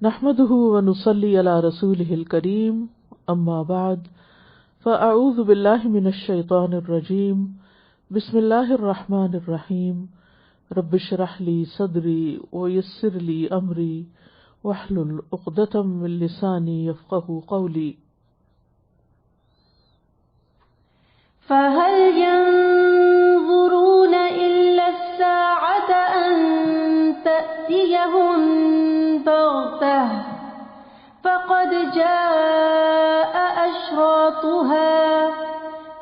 نحمده ونصلي على رسوله الكريم اما بعد فاعوذ بالله من الشيطان الرجيم بسم الله الرحمن الرحيم رب اشرح لي صدري ويسر لي امري واحلل عقدة من لساني يفقهوا قولي. فهل ينظرون إلا الساعة أن تأتيهم بغتة فقد جاء أشراطها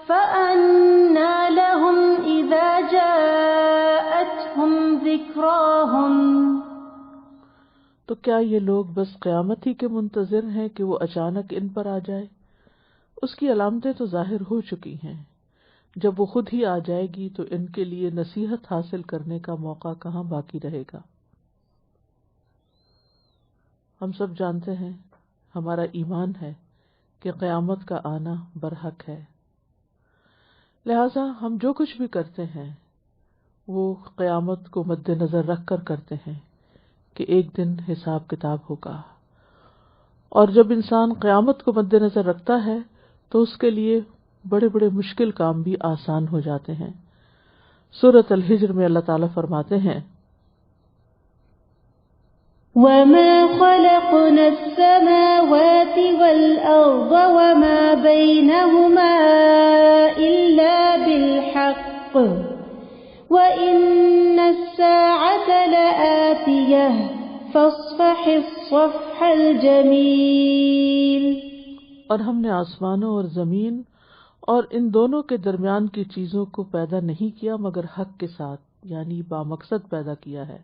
فأنى لهم إذا جاءتهم ذكراهم. تو کیا یہ لوگ بس قیامت ہی کے منتظر ہیں کہ وہ اچانک ان پر آ جائے؟ اس کی علامتیں تو ظاہر ہو چکی ہیں، جب وہ خود ہی آ جائے گی تو ان کے لیے نصیحت حاصل کرنے کا موقع کہاں باقی رہے گا۔ ہم سب جانتے ہیں، ہمارا ایمان ہے کہ قیامت کا آنا برحق ہے، لہذا ہم جو کچھ بھی کرتے ہیں وہ قیامت کو مد نظر رکھ کر کرتے ہیں کہ ایک دن حساب کتاب ہوگا، اور جب انسان قیامت کو مد نظر رکھتا ہے تو اس کے لیے بڑے بڑے مشکل کام بھی آسان ہو جاتے ہیں۔ سورۃ الحجر میں اللہ تعالیٰ فرماتے ہیں وَمَا خَلَقْنَا السَّمَاوَاتِ وَالْأَرْضَ وَمَا بَيْنَهُمَا إِلَّا بِالْحَقِّ وَإِنَّ السَّاعَةَ لَآتِيَةٌ فَاصْفَحِ الصَّفْحَ الْجَمِيلَ۔ اور ہم نے آسمانوں اور زمین اور ان دونوں کے درمیان کی چیزوں کو پیدا نہیں کیا مگر حق کے ساتھ، یعنی بامقصد پیدا کیا ہے،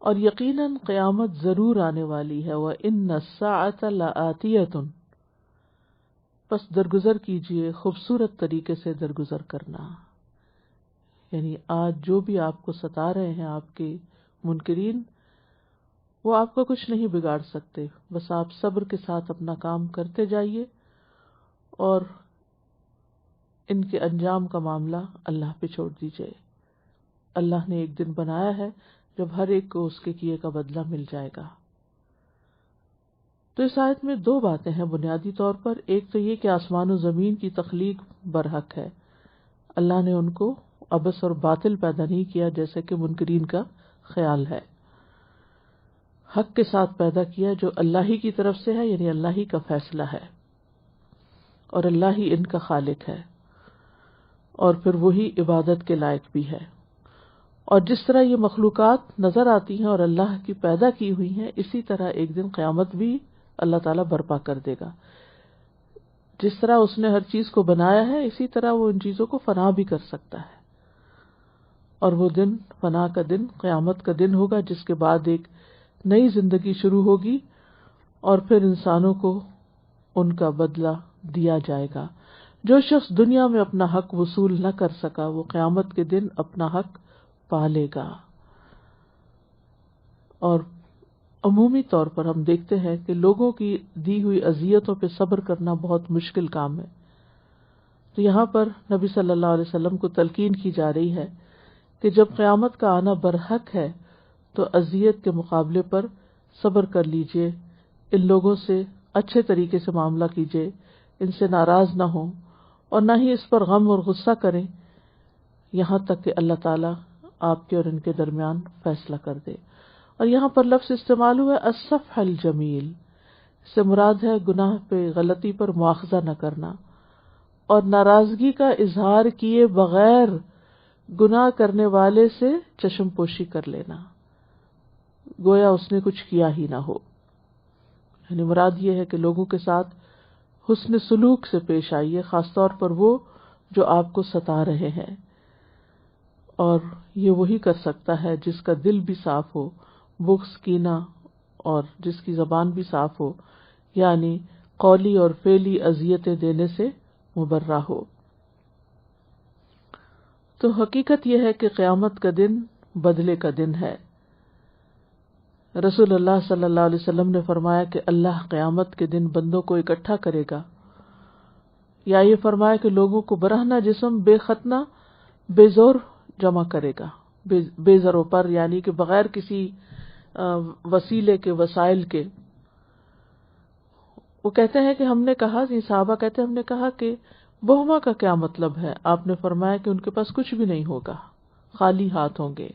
اور یقیناً قیامت ضرور آنے والی ہے۔ وَإِنَّ السَّاعَةَ لَآتِيَةٌ، پس درگزر کیجئے، خوبصورت طریقے سے درگزر کرنا، یعنی آج جو بھی آپ کو ستا رہے ہیں آپ کے منکرین، وہ آپ کا کچھ نہیں بگاڑ سکتے، بس آپ صبر کے ساتھ اپنا کام کرتے جائیے اور ان کے انجام کا معاملہ اللہ پہ چھوڑ دیجئے۔ اللہ نے ایک دن بنایا ہے جب ہر ایک کو اس کے کیے کا بدلہ مل جائے گا۔ تو اس آیت میں دو باتیں ہیں بنیادی طور پر، ایک تو یہ کہ آسمان و زمین کی تخلیق برحق ہے، اللہ نے ان کو عبث اور باطل پیدا نہیں کیا جیسے کہ منکرین کا خیال ہے، حق کے ساتھ پیدا کیا جو اللہ ہی کی طرف سے ہے، یعنی اللہ ہی کا فیصلہ ہے، اور اللہ ہی ان کا خالق ہے، اور پھر وہی عبادت کے لائق بھی ہے۔ اور جس طرح یہ مخلوقات نظر آتی ہیں اور اللہ کی پیدا کی ہوئی ہیں، اسی طرح ایک دن قیامت بھی اللہ تعالیٰ برپا کر دے گا۔ جس طرح اس نے ہر چیز کو بنایا ہے اسی طرح وہ ان چیزوں کو فنا بھی کر سکتا ہے، اور وہ دن فنا کا دن قیامت کا دن ہوگا، جس کے بعد ایک نئی زندگی شروع ہوگی اور پھر انسانوں کو ان کا بدلہ دیا جائے گا۔ جو شخص دنیا میں اپنا حق وصول نہ کر سکا وہ قیامت کے دن اپنا حق پا لے گا۔ اور عمومی طور پر ہم دیکھتے ہیں کہ لوگوں کی دی ہوئی اذیتوں پہ صبر کرنا بہت مشکل کام ہے، تو یہاں پر نبی صلی اللہ علیہ وسلم کو تلقین کی جا رہی ہے کہ جب قیامت کا آنا برحق ہے تو اذیت کے مقابلے پر صبر کر لیجئے، ان لوگوں سے اچھے طریقے سے معاملہ کیجئے، ان سے ناراض نہ ہوں اور نہ ہی اس پر غم اور غصہ کریں یہاں تک کہ اللہ تعالیٰ آپ کے اور ان کے درمیان فیصلہ کر دے۔ اور یہاں پر لفظ استعمال ہوا الصفح الجمیل، اس سے مراد ہے گناہ پہ غلطی پر مواخذہ نہ کرنا اور ناراضگی کا اظہار کیے بغیر گناہ کرنے والے سے چشم پوشی کر لینا، گویا اس نے کچھ کیا ہی نہ ہو۔ یعنی مراد یہ ہے کہ لوگوں کے ساتھ حسن سلوک سے پیش آئیے، خاص طور پر وہ جو آپ کو ستا رہے ہیں، اور یہ وہی کر سکتا ہے جس کا دل بھی صاف ہو، بغض کینہ، اور جس کی زبان بھی صاف ہو، یعنی قولی اور فعلی اذیتیں دینے سے مبرہ ہو۔ تو حقیقت یہ ہے کہ قیامت کا دن بدلے کا دن ہے۔ رسول اللہ صلی اللہ علیہ وسلم نے فرمایا کہ اللہ قیامت کے دن بندوں کو اکٹھا کرے گا، یا یہ فرمایا کہ لوگوں کو برہنہ جسم بے ختنہ بے زور جمع کرے گا، بے زروں پر، یعنی کہ بغیر کسی وسیلے کے، وسائل کے. وہ کہتے ہیں کہ ہم نے کہا، صحابہ کہتے ہیں ہم نے کہا کہ بہما کا کیا مطلب ہے؟ آپ نے فرمایا کہ ان کے پاس کچھ بھی نہیں ہوگا، خالی ہاتھ ہوں گے.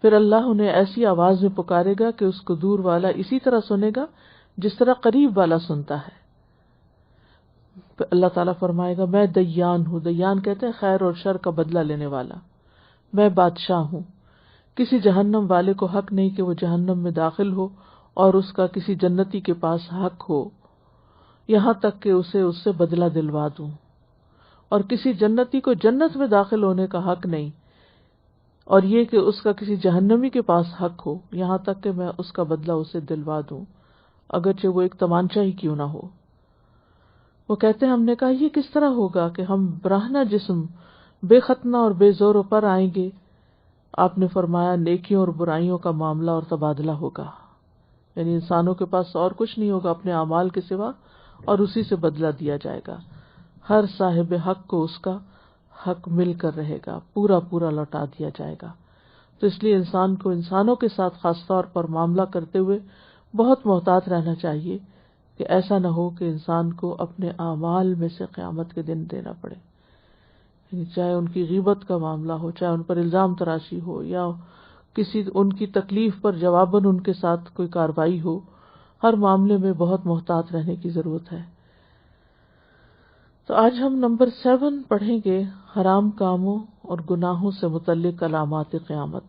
پھر اللہ انہیں ایسی آواز میں پکارے گا کہ اس کو دور والا اسی طرح سنے گا جس طرح قریب والا سنتا ہے. پھر اللہ تعالیٰ فرمائے گا میں دیان ہوں. دیان کہتے ہیں خیر اور شر کا بدلہ لینے والا. میں بادشاہ ہوں. کسی جہنم والے کو حق نہیں کہ وہ جہنم میں داخل ہو اور اس کا کسی جنتی کے پاس حق ہو، یہاں تک کہ اسے اس سے بدلہ دلوا دوں. اور کسی جنتی کو جنت میں داخل ہونے کا حق نہیں، اور یہ کہ اس کا کسی جہنمی کے پاس حق ہو، یہاں تک کہ میں اس کا بدلہ اسے دلوا دوں، اگرچہ وہ ایک تمانچہ ہی کیوں نہ ہو. وہ کہتے ہیں ہم نے کہا یہ کس طرح ہوگا کہ ہم برہنہ جسم بے ختنہ اور بے زور پر آئیں گے؟ آپ نے فرمایا نیکیوں اور برائیوں کا معاملہ اور تبادلہ ہوگا. یعنی انسانوں کے پاس اور کچھ نہیں ہوگا اپنے اعمال کے سوا، اور اسی سے بدلہ دیا جائے گا. ہر صاحب حق کو اس کا حق مل کر رہے گا، پورا پورا لوٹا دیا جائے گا. تو اس لیے انسان کو انسانوں کے ساتھ خاص طور پر معاملہ کرتے ہوئے بہت محتاط رہنا چاہیے کہ ایسا نہ ہو کہ انسان کو اپنے اعمال میں سے قیامت کے دن دینا پڑے. یعنی چاہے ان کی غیبت کا معاملہ ہو، چاہے ان پر الزام تراشی ہو، یا کسی ان کی تکلیف پر جواباً ان کے ساتھ کوئی کارروائی ہو، ہر معاملے میں بہت محتاط رہنے کی ضرورت ہے. تو آج ہم نمبر 7 پڑھیں گے، حرام کاموں اور گناہوں سے متعلق علامات قیامت.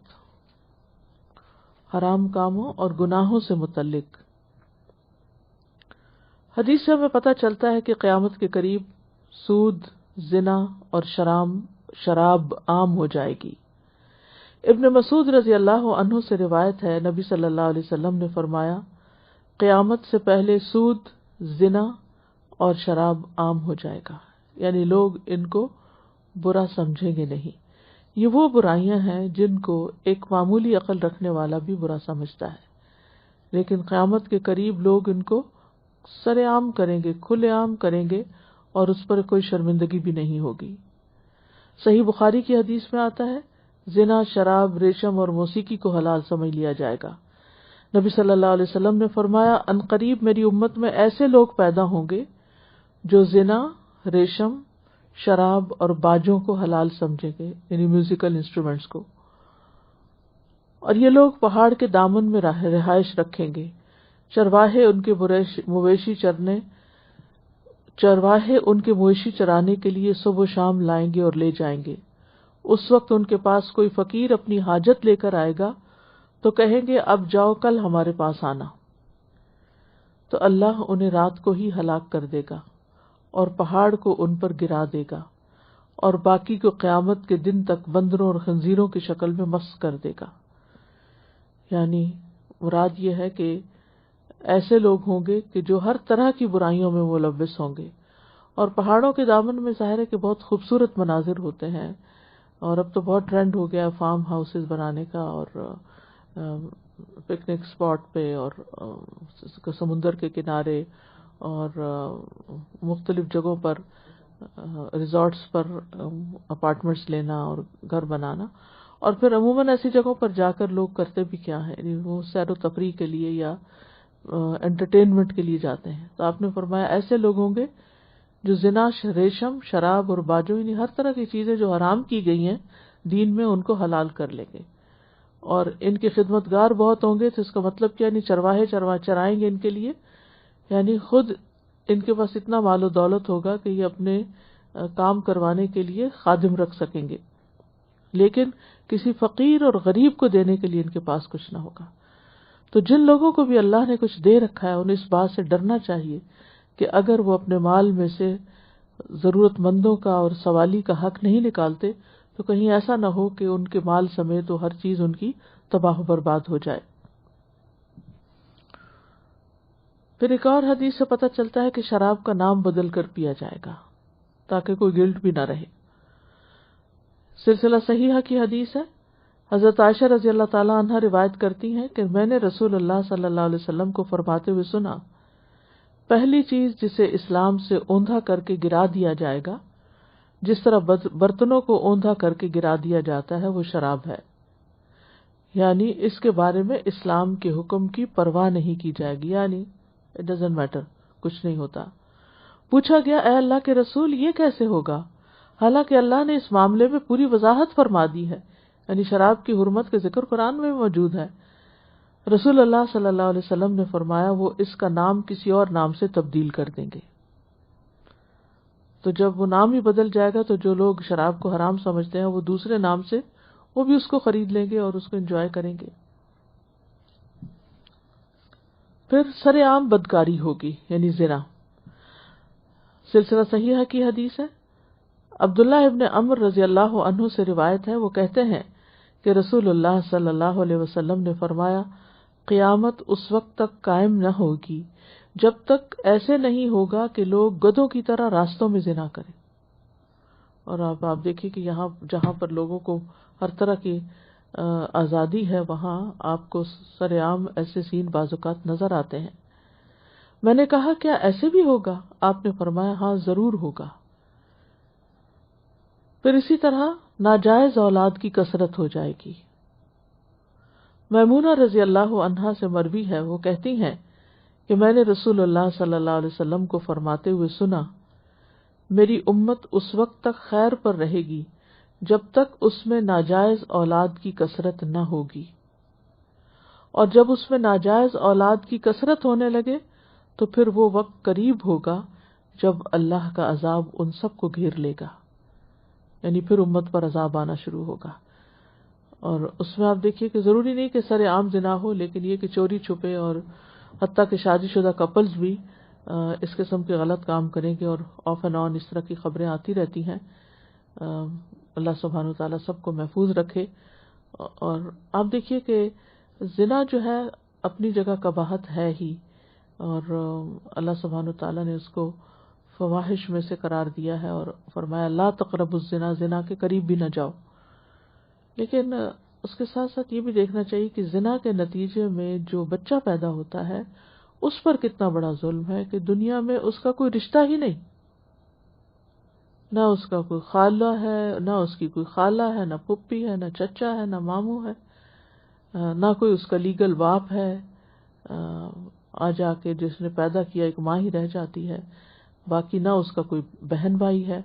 حرام کاموں اور گناہوں سے متعلق حدیث سے ہمیں پتہ چلتا ہے کہ قیامت کے قریب سود، زنا اور شراب عام ہو جائے گی. ابن مسعود رضی اللہ عنہ سے روایت ہے، نبی صلی اللہ علیہ وسلم نے فرمایا قیامت سے پہلے سود، زنا اور شراب عام ہو جائے گا. یعنی لوگ ان کو برا سمجھیں گے نہیں. یہ وہ برائیاں ہیں جن کو ایک معمولی عقل رکھنے والا بھی برا سمجھتا ہے، لیکن قیامت کے قریب لوگ ان کو سرے عام کریں گے، کھلے عام کریں گے، اور اس پر کوئی شرمندگی بھی نہیں ہوگی. صحیح بخاری کی حدیث میں آتا ہے زنا، شراب، ریشم اور موسیقی کو حلال سمجھ لیا جائے گا. نبی صلی اللہ علیہ وسلم نے فرمایا ان قریب میری امت میں ایسے لوگ پیدا ہوں گے جو زنا، ریشم، شراب اور باجوں کو حلال سمجھیں گے، یعنی میوزیکل انسٹرومنٹس کو. اور یہ لوگ پہاڑ کے دامن میں رہائش رکھیں گے. چرواہے ان کے مویشی چرانے کے لیے صبح و شام لائیں گے اور لے جائیں گے. اس وقت ان کے پاس کوئی فقیر اپنی حاجت لے کر آئے گا تو کہیں گے اب جاؤ کل ہمارے پاس آنا. تو اللہ انہیں رات کو ہی ہلاک کر دے گا اور پہاڑ کو ان پر گرا دے گا، اور باقی کو قیامت کے دن تک بندروں اور خنزیروں کی شکل میں مسخ کر دے گا. یعنی مراد یہ ہے کہ ایسے لوگ ہوں گے کہ جو ہر طرح کی برائیوں میں ملوث ہوں گے. اور پہاڑوں کے دامن میں ظاہر ہے کہ بہت خوبصورت مناظر ہوتے ہیں، اور اب تو بہت ٹرینڈ ہو گیا فارم ہاؤسز بنانے کا، اور پکنک اسپاٹ پہ، اور سمندر کے کنارے، اور مختلف جگہوں پر ریزورٹس پر اپارٹمنٹس لینا اور گھر بنانا. اور پھر عموماً ایسی جگہوں پر جا کر لوگ کرتے بھی کیا ہے، یعنی وہ سیر و تفریح کے لیے یا انٹرٹینمنٹ کے لیے جاتے ہیں. تو آپ نے فرمایا ایسے لوگ ہوں گے جو زنا، ریشم، شراب اور باجوں، یعنی ہر طرح کی چیزیں جو حرام کی گئی ہیں دین میں، ان کو حلال کر لیں گے. اور ان کے خدمتگار بہت ہوں گے. تو اس کا مطلب کیا؟ یعنی چرواہے چرائیں گے ان کے لیے، یعنی خود ان کے پاس اتنا مال و دولت ہوگا کہ یہ اپنے کام کروانے کے لیے خادم رکھ سکیں گے، لیکن کسی فقیر اور غریب کو دینے کے لیے ان کے پاس کچھ نہ ہوگا. تو جن لوگوں کو بھی اللہ نے کچھ دے رکھا ہے انہیں اس بات سے ڈرنا چاہیے کہ اگر وہ اپنے مال میں سے ضرورت مندوں کا اور سوالی کا حق نہیں نکالتے تو کہیں ایسا نہ ہو کہ ان کے مال سمیت وہ ہر چیز ان کی تباہ و برباد ہو جائے. پھر ایک اور حدیث سے پتہ چلتا ہے کہ شراب کا نام بدل کر پیا جائے گا تاکہ کوئی گلٹ بھی نہ رہے. سلسلہ صحیحہ کی حدیث ہے. حضرت عائشہ رضی اللہ تعالی عنہ روایت کرتی ہیں کہ میں نے رسول اللہ صلی اللہ علیہ وسلم کو فرماتے ہوئے سنا، پہلی چیز جسے اسلام سے اوندھا کر کے گرا دیا جائے گا، جس طرح برتنوں کو اوندھا کر کے گرا دیا جاتا ہے، وہ شراب ہے. یعنی اس کے بارے میں اسلام کے حکم کی پرواہ نہیں کی جائے گی، یعنی اٹ ڈزنٹ میٹر، کچھ نہیں ہوتا۔ پوچھا گیا اے اللہ کے رسول یہ کیسے ہوگا، حالانکہ اللہ نے اس معاملے میں پوری وضاحت فرما دی ہے، یعنی شراب کی حرمت کا ذکر قرآن میں موجود ہے۔ رسول اللہ صلی اللہ علیہ وسلم نے فرمایا وہ اس کا نام کسی اور نام سے تبدیل کر دیں گے۔ تو جب وہ نام ہی بدل جائے گا تو جو لوگ شراب کو حرام سمجھتے ہیں وہ دوسرے نام سے وہ بھی اس کو خرید لیں گے اور اس کو انجوائے کریں گے۔ پھر سر عام بدکاری ہوگی، یعنی زنا۔ سلسلہ صحیحہ کی حدیث ہے، عبداللہ ابن عمر رضی اللہ عنہ سے روایت ہے، وہ کہتے ہیں کہ رسول اللہ صلی اللہ علیہ وسلم نے فرمایا قیامت اس وقت تک قائم نہ ہوگی جب تک ایسے نہیں ہوگا کہ لوگ گدھوں کی طرح راستوں میں زنا کریں۔ اور آپ دیکھیں کہ یہاں جہاں پر لوگوں کو ہر طرح کی آزادی ہے وہاں آپ کو سر عام ایسے سین بعض اوقات نظر آتے ہیں۔ میں نے کہا کیا ایسے بھی ہوگا؟ آپ نے فرمایا ہاں ضرور ہوگا۔ پھر اسی طرح ناجائز اولاد کی کثرت ہو جائے گی۔ میمونہ رضی اللہ عنہا سے مروی ہے، وہ کہتی ہیں کہ میں نے رسول اللہ صلی اللہ علیہ وسلم کو فرماتے ہوئے سنا میری امت اس وقت تک خیر پر رہے گی جب تک اس میں ناجائز اولاد کی کثرت نہ ہوگی، اور جب اس میں ناجائز اولاد کی کثرت ہونے لگے تو پھر وہ وقت قریب ہوگا جب اللہ کا عذاب ان سب کو گھیر لے گا، یعنی پھر امت پر عذاب آنا شروع ہوگا۔ اور اس میں آپ دیکھیے کہ ضروری نہیں کہ سر عام زنا ہو، لیکن یہ کہ چوری چھپے اور حتیٰ کہ شادی شدہ کپلز بھی اس قسم کے غلط کام کریں گے، اور آف اینڈ آن اس طرح کی خبریں آتی رہتی ہیں۔ اللہ سبحانہ وتعالیٰ سب کو محفوظ رکھے۔ اور آپ دیکھیے کہ زنا جو ہے اپنی جگہ قباحت ہے ہی، اور اللہ سبحانہ وتعالیٰ نے اس کو فواحش میں سے قرار دیا ہے اور فرمایا لا تقربوا الزنا، زنا کے قریب بھی نہ جاؤ۔ لیکن اس کے ساتھ ساتھ یہ بھی دیکھنا چاہیے کہ زنا کے نتیجے میں جو بچہ پیدا ہوتا ہے اس پر کتنا بڑا ظلم ہے کہ دنیا میں اس کا کوئی رشتہ ہی نہیں، نہ اس کا کوئی خالہ ہے، نہ اس کی کوئی خالہ ہے، نہ پھپھی ہے، نہ چچا ہے، نہ ماموں ہے، نہ کوئی اس کا لیگل باپ ہے۔ آ جا کے جس نے پیدا کیا ایک ماں ہی رہ جاتی ہے، باقی نہ اس کا کوئی بہن بھائی ہے،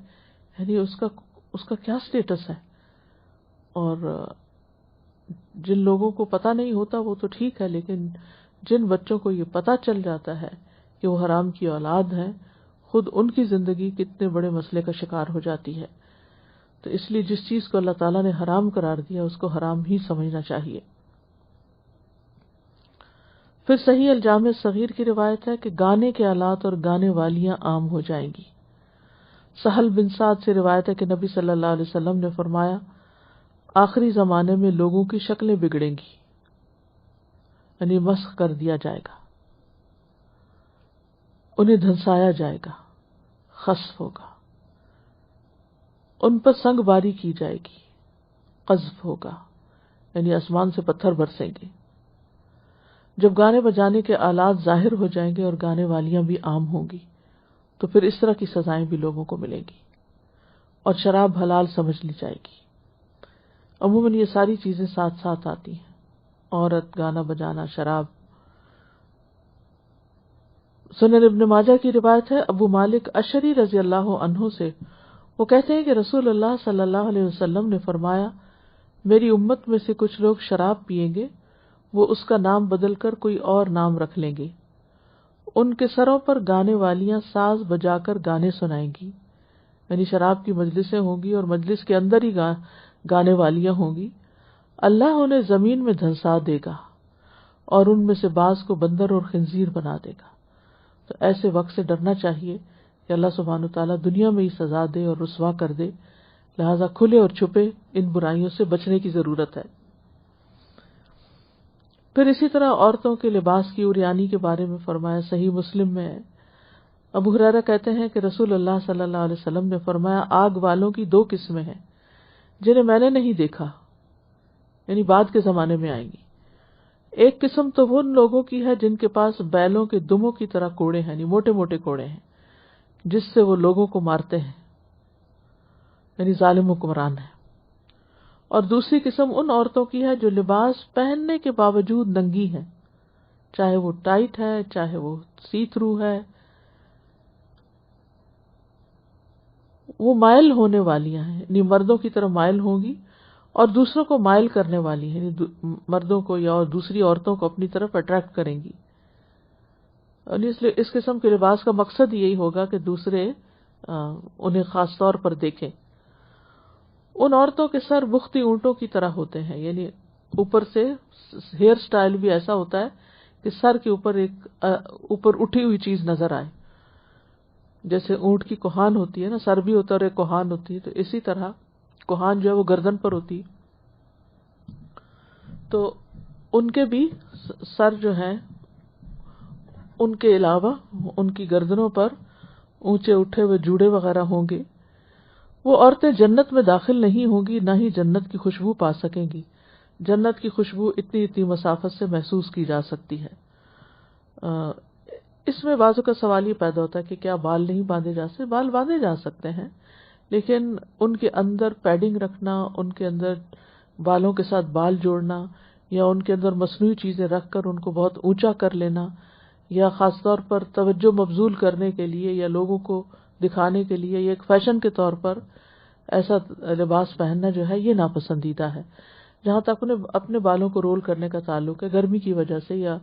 یعنی اس کا کیا سٹیٹس ہے۔ اور جن لوگوں کو پتہ نہیں ہوتا وہ تو ٹھیک ہے، لیکن جن بچوں کو یہ پتہ چل جاتا ہے کہ وہ حرام کی اولاد ہیں، خود ان کی زندگی کتنے بڑے مسئلے کا شکار ہو جاتی ہے۔ تو اس لیے جس چیز کو اللہ تعالیٰ نے حرام قرار دیا اس کو حرام ہی سمجھنا چاہیے۔ پھر صحیح الجامع صغیر کی روایت ہے کہ گانے کے آلات اور گانے والیاں عام ہو جائیں گی۔ سہل بن سعد سے روایت ہے کہ نبی صلی اللہ علیہ وسلم نے فرمایا آخری زمانے میں لوگوں کی شکلیں بگڑیں گی، یعنی مسخ کر دیا جائے گا، انہیں دھنسایا جائے گا، خسف ہوگا، ان پر سنگ باری کی جائے گی، قذف ہوگا، یعنی آسمان سے پتھر برسیں گے۔ جب گانے بجانے کے آلات ظاہر ہو جائیں گے اور گانے والیاں بھی عام ہوں گی تو پھر اس طرح کی سزائیں بھی لوگوں کو ملیں گی، اور شراب حلال سمجھ لی جائے گی۔ عموماً یہ ساری چیزیں ساتھ ساتھ آتی ہیں، عورت، گانا بجانا، شراب۔ سنن ابن ماجہ کی روایت ہے ابو مالک اشعری رضی اللہ عنہ سے، وہ کہتے ہیں کہ رسول اللہ صلی اللہ علیہ وسلم نے فرمایا میری امت میں سے کچھ لوگ شراب پیئیں گے، وہ اس کا نام بدل کر کوئی اور نام رکھ لیں گے، ان کے سروں پر گانے والیاں ساز بجا کر گانے سنائیں گی، یعنی شراب کی مجلسیں ہوں گی اور مجلس کے اندر ہی گانے والیاں ہوں گی۔ اللہ انہیں زمین میں دھنسا دے گا اور ان میں سے بعض کو بندر اور خنزیر بنا دے گا۔ تو ایسے وقت سے ڈرنا چاہیے کہ اللہ سبحانہ تعالیٰ دنیا میں ہی سزا دے اور رسوا کر دے، لہذا کھلے اور چھپے ان برائیوں سے بچنے کی ضرورت ہے۔ پھر اسی طرح عورتوں کے لباس کی عریانی کے بارے میں فرمایا، صحیح مسلم میں ہے، ابو ہریرہ کہتے ہیں کہ رسول اللہ صلی اللہ علیہ وسلم نے فرمایا آگ والوں کی دو قسمیں ہیں جنہیں میں نے نہیں دیکھا، یعنی بعد کے زمانے میں آئیں گی۔ ایک قسم تو وہ ان لوگوں کی ہے جن کے پاس بیلوں کے دموں کی طرح کوڑے ہیں، یعنی موٹے موٹے کوڑے ہیں جس سے وہ لوگوں کو مارتے ہیں، یعنی ظالم حکمران ہیں۔ اور دوسری قسم ان عورتوں کی ہے جو لباس پہننے کے باوجود ننگی ہیں، چاہے وہ ٹائٹ ہے چاہے وہ سی تھرو ہے، وہ مائل ہونے والیاں ہیں، یعنی مردوں کی طرح مائل ہوں گی اور دوسروں کو مائل کرنے والی ہیں، یعنی مردوں کو یا اور دوسری عورتوں کو اپنی طرف اٹریکٹ کریں گی. اور اس لیے اس قسم کے لباس کا مقصد یہی ہوگا کہ دوسرے انہیں خاص طور پر دیکھیں. ان عورتوں کے سر بختی اونٹوں کی طرح ہوتے ہیں، یعنی اوپر سے ہیئر سٹائل بھی ایسا ہوتا ہے کہ سر کے اوپر ایک اوپر اٹھی ہوئی چیز نظر آئے، جیسے اونٹ کی کوہان ہوتی ہے نا، سر بھی ہوتا ہے اور ایک کوہان ہوتی ہے، تو اسی طرح کوہان جو ہے وہ گردن پر ہوتی ہے. تو ان کے بھی سر جو ہیں ان کے علاوہ ان کی گردنوں پر اونچے اٹھے ہوئے جوڑے وغیرہ ہوں گے. وہ عورتیں جنت میں داخل نہیں ہوں گی، نہ ہی جنت کی خوشبو پا سکیں گی. جنت کی خوشبو اتنی مسافت سے محسوس کی جا سکتی ہے. اس میں بعضوں کا سوال یہ پیدا ہوتا ہے کہ کیا بال نہیں باندھے جا سکتے؟ بال باندھے جا سکتے ہیں، لیکن ان کے اندر پیڈنگ رکھنا، ان کے اندر بالوں کے ساتھ بال جوڑنا، یا ان کے اندر مصنوعی چیزیں رکھ کر ان کو بہت اونچا کر لینا، یا خاص طور پر توجہ مبذول کرنے کے لیے یا لوگوں کو دکھانے کے لیے یا ایک فیشن کے طور پر ایسا لباس پہننا جو ہے یہ ناپسندیدہ ہے. جہاں تک اپنے بالوں کو رول کرنے کا تعلق ہے، گرمی کی وجہ سے یا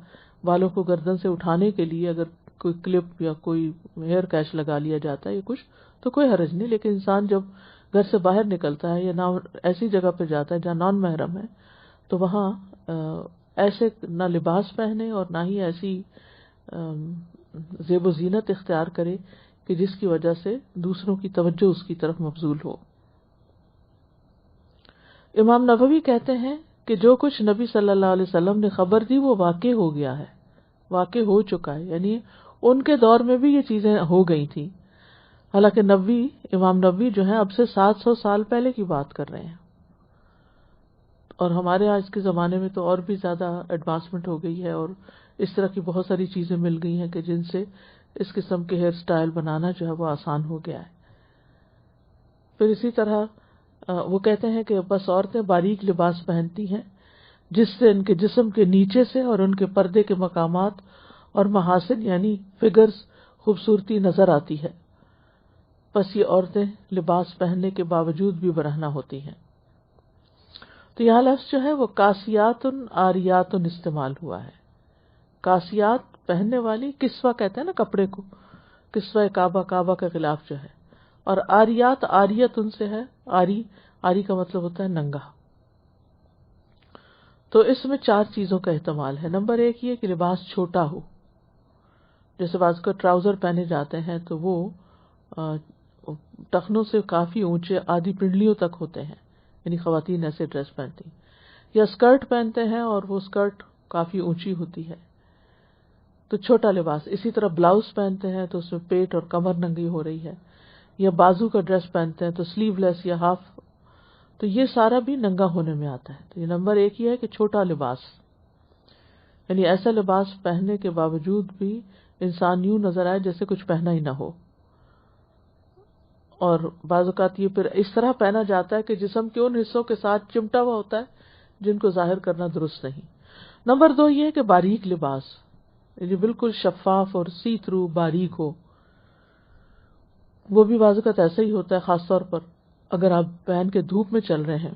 بالوں کو گردن سے اٹھانے کے لیے اگر کوئی کلپ یا کوئی ہیئر کیش لگا لیا جاتا ہے یا کچھ تو کوئی حرج نہیں، لیکن انسان جب گھر سے باہر نکلتا ہے یا نہ ایسی جگہ پہ جاتا ہے جہاں نان محرم ہے تو وہاں ایسے نہ لباس پہنے اور نہ ہی ایسی زیب و زینت اختیار کرے کہ جس کی وجہ سے دوسروں کی توجہ اس کی طرف مبذول ہو. امام نووی کہتے ہیں کہ جو کچھ نبی صلی اللہ علیہ وسلم نے خبر دی وہ واقع ہو گیا ہے، واقع ہو چکا ہے، یعنی ان کے دور میں بھی یہ چیزیں ہو گئی تھیں. حالانکہ امام نووی جو ہیں اب سے 700 سال پہلے کی بات کر رہے ہیں، اور ہمارے آج کے زمانے میں تو اور بھی زیادہ ایڈوانسمنٹ ہو گئی ہے اور اس طرح کی بہت ساری چیزیں مل گئی ہیں کہ جن سے اس قسم کے ہیئر سٹائل بنانا جو ہے وہ آسان ہو گیا ہے. پھر اسی طرح وہ کہتے ہیں کہ بس عورتیں باریک لباس پہنتی ہیں جس سے ان کے جسم کے نیچے سے اور ان کے پردے کے مقامات اور محاسن یعنی فگرز خوبصورتی نظر آتی ہے. بس یہ عورتیں لباس پہننے کے باوجود بھی برہنہ ہوتی ہیں. تو یہاں لفظ جو ہے وہ کاسیات آریات استعمال ہوا ہے. کاسیات پہننے والی، کسوہ کہتے ہیں نا کپڑے کو، کسوہ کعبہ، کعبہ کے خلاف جو ہے، اور آریات، آریت ان سے ہے، آری کا مطلب ہوتا ہے ننگا. تو اس میں 4 چیزوں کا احتمال ہے. نمبر 1 یہ کہ لباس چھوٹا ہو، جیسے بعض کا ٹراؤزر پہنے جاتے ہیں تو وہ ٹخنوں سے کافی اونچے آدھی پنڈلیوں تک ہوتے ہیں، یعنی خواتین ایسے ڈریس پہنتی ہیں، یا اسکرٹ پہنتے ہیں اور وہ اسکرٹ کافی اونچی ہوتی ہے تو چھوٹا لباس. اسی طرح بلاؤز پہنتے ہیں تو اس میں پیٹ اور کمر ننگی ہو رہی ہے، یا بازو کا ڈریس پہنتے ہیں تو سلیو لیس یا ہاف، تو یہ سارا بھی ننگا ہونے میں آتا ہے. تو یہ نمبر 1 یہ ہے کہ چھوٹا لباس، یعنی ایسا لباس پہننے کے باوجود بھی انسان یوں نظر آئے جیسے کچھ پہنا ہی نہ ہو. اور بعض اوقات یہ پھر اس طرح پہنا جاتا ہے کہ جسم کے ان حصوں کے ساتھ چمٹا ہوا ہوتا ہے جن کو ظاہر کرنا درست نہیں. نمبر 2 یہ ہے کہ باریک لباس، یعنی بالکل شفاف اور سی تھرو باریک ہو. وہ بھی بعض اوقات ایسا ہی ہوتا ہے، خاص طور پر اگر آپ پہن کے دھوپ میں چل رہے ہیں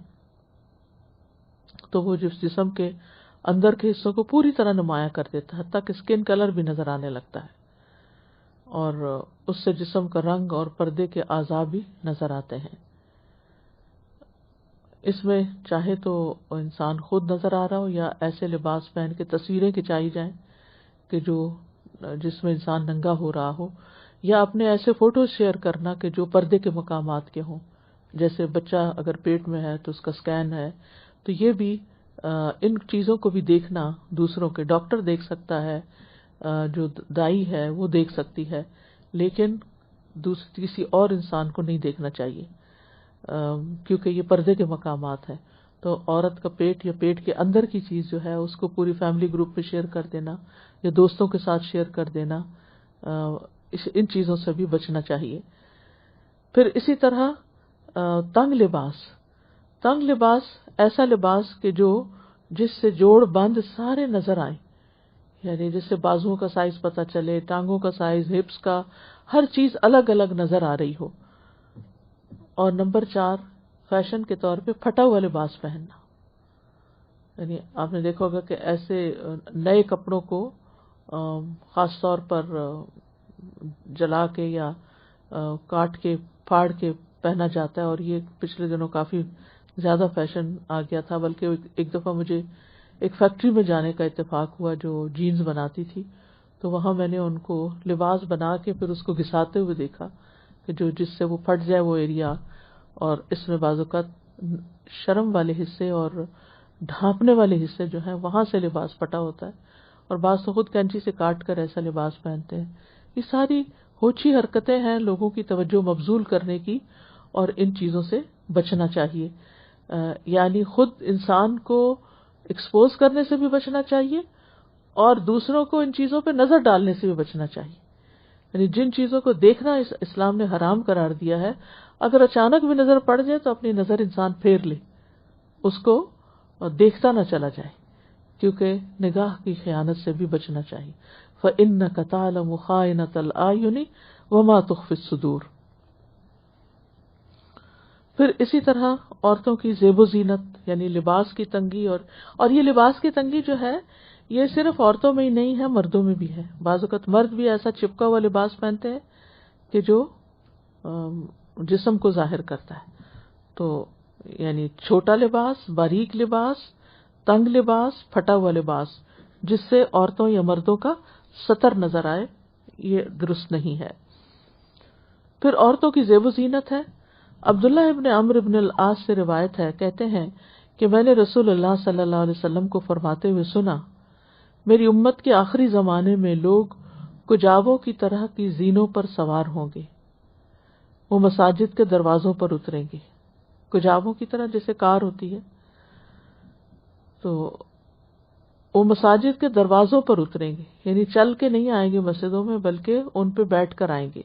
تو وہ جس جسم کے اندر کے حصوں کو پوری طرح نمایاں کر دیتا ہے، حتیٰ کہ اسکن کلر بھی نظر آنے لگتا ہے، اور اس سے جسم کا رنگ اور پردے کے اعضاء بھی نظر آتے ہیں. اس میں چاہے تو انسان خود نظر آ رہا ہو یا ایسے لباس پہن کے تصویریں کھنچائی جائیں کہ جس میں انسان ننگا ہو رہا ہو، یا اپنے ایسے فوٹوز شیئر کرنا کہ جو پردے کے مقامات کے ہوں، جیسے بچہ اگر پیٹ میں ہے تو اس کا سکین ہے. تو یہ بھی ان چیزوں کو بھی دیکھنا، دوسروں کے ڈاکٹر دیکھ سکتا ہے، جو دائی ہے وہ دیکھ سکتی ہے، لیکن کسی اور انسان کو نہیں دیکھنا چاہیے کیونکہ یہ پردے کے مقامات ہیں. تو عورت کا پیٹ یا پیٹ کے اندر کی چیز جو ہے اس کو پوری فیملی گروپ میں شیئر کر دینا یا دوستوں کے ساتھ شیئر کر دینا، ان چیزوں سے بھی بچنا چاہیے. پھر اسی طرح تنگ لباس، تنگ لباس ایسا لباس کہ جس سے جوڑ بند سارے نظر آئیں، یعنی جس سے بازوؤں کا سائز پتہ چلے، ٹانگوں کا سائز، ہپس کا، ہر چیز الگ الگ نظر آ رہی ہو. اور نمبر 4 فیشن کے طور پہ پھٹا ہوا لباس پہننا. یعنی آپ نے دیکھا ہوگا کہ ایسے نئے کپڑوں کو خاص طور پر جلا کے یا کاٹ کے پھاڑ کے پہنا جاتا ہے، اور یہ پچھلے دنوں کافی زیادہ فیشن آ گیا تھا. بلکہ ایک دفعہ مجھے ایک فیکٹری میں جانے کا اتفاق ہوا جو جینز بناتی تھی، تو وہاں میں نے ان کو لباس بنا کے پھر اس کو گھساتے ہوئے دیکھا کہ جس سے وہ پھٹ جائے وہ ایریا، اور اس میں بعض اوقات شرم والے حصے اور ڈھانپنے والے حصے جو ہیں وہاں سے لباس پھٹا ہوتا ہے، اور بعض تو خود کینچی سے کاٹ کر ایسا لباس پہنتے ہیں. یہ ساری ہوچی حرکتیں ہیں لوگوں کی توجہ مبذول کرنے کی، اور ان چیزوں سے بچنا چاہیے. یعنی خود انسان کو ایکسپوز کرنے سے بھی بچنا چاہیے، اور دوسروں کو ان چیزوں پہ نظر ڈالنے سے بھی بچنا چاہیے. یعنی جن چیزوں کو دیکھنا اسلام نے حرام قرار دیا ہے، اگر اچانک بھی نظر پڑ جائے تو اپنی نظر انسان پھیر لے، اس کو دیکھتا نہ چلا جائے، کیونکہ نگاہ کی خیانت سے بھی بچنا چاہیے. فَإِنَّكَ تَعْلَمُ خَائِنَةَ الْأَعْيُنِ وَمَا تُخْفِي الصُّدُورُ. پھر اسی طرح عورتوں کی زیب و زینت یعنی لباس کی تنگی، اور یہ لباس کی تنگی جو ہے یہ صرف عورتوں میں ہی نہیں ہے، مردوں میں بھی ہے. بعض اوقات مرد بھی ایسا چپکا ہوا لباس پہنتے ہیں کہ جو جسم کو ظاہر کرتا ہے. تو یعنی چھوٹا لباس، باریک لباس، تنگ لباس، پھٹا ہوا لباس جس سے عورتوں یا مردوں کا سطر نظر آئے، یہ درست نہیں ہے. پھر عورتوں کی زیب و زینت ہے. عبداللہ ابن عمرو ابن العاص سے روایت ہے، کہتے ہیں کہ میں نے رسول اللہ صلی اللہ علیہ وسلم کو فرماتے ہوئے سنا، میری امت کے آخری زمانے میں لوگ کجاووں کی طرح کی زینوں پر سوار ہوں گے، وہ مساجد کے دروازوں پر اتریں گے. کجاووں کی طرح جیسے کار ہوتی ہے، تو وہ مساجد کے دروازوں پر اتریں گے، یعنی چل کے نہیں آئیں گے مسجدوں میں، بلکہ ان پہ بیٹھ کر آئیں گے.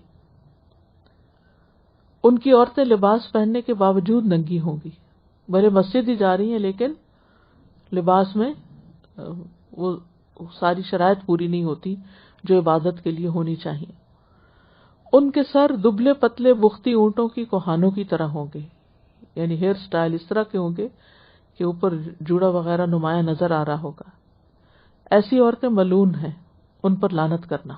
ان کی عورتیں لباس پہننے کے باوجود ننگی ہوں گی، بھلے مسجد ہی جا رہی ہیں لیکن لباس میں وہ ساری شرائط پوری نہیں ہوتی جو عبادت کے لیے ہونی چاہیے. ان کے سر دبلے پتلے بختی اونٹوں کی کوہانوں کی طرح ہوں گے، یعنی ہیئر سٹائل اس طرح کے ہوں گے کہ اوپر جوڑا وغیرہ نمایاں نظر آ رہا ہوگا. ایسی عورتیں ملعون ہیں، ان پر لعنت کرنا.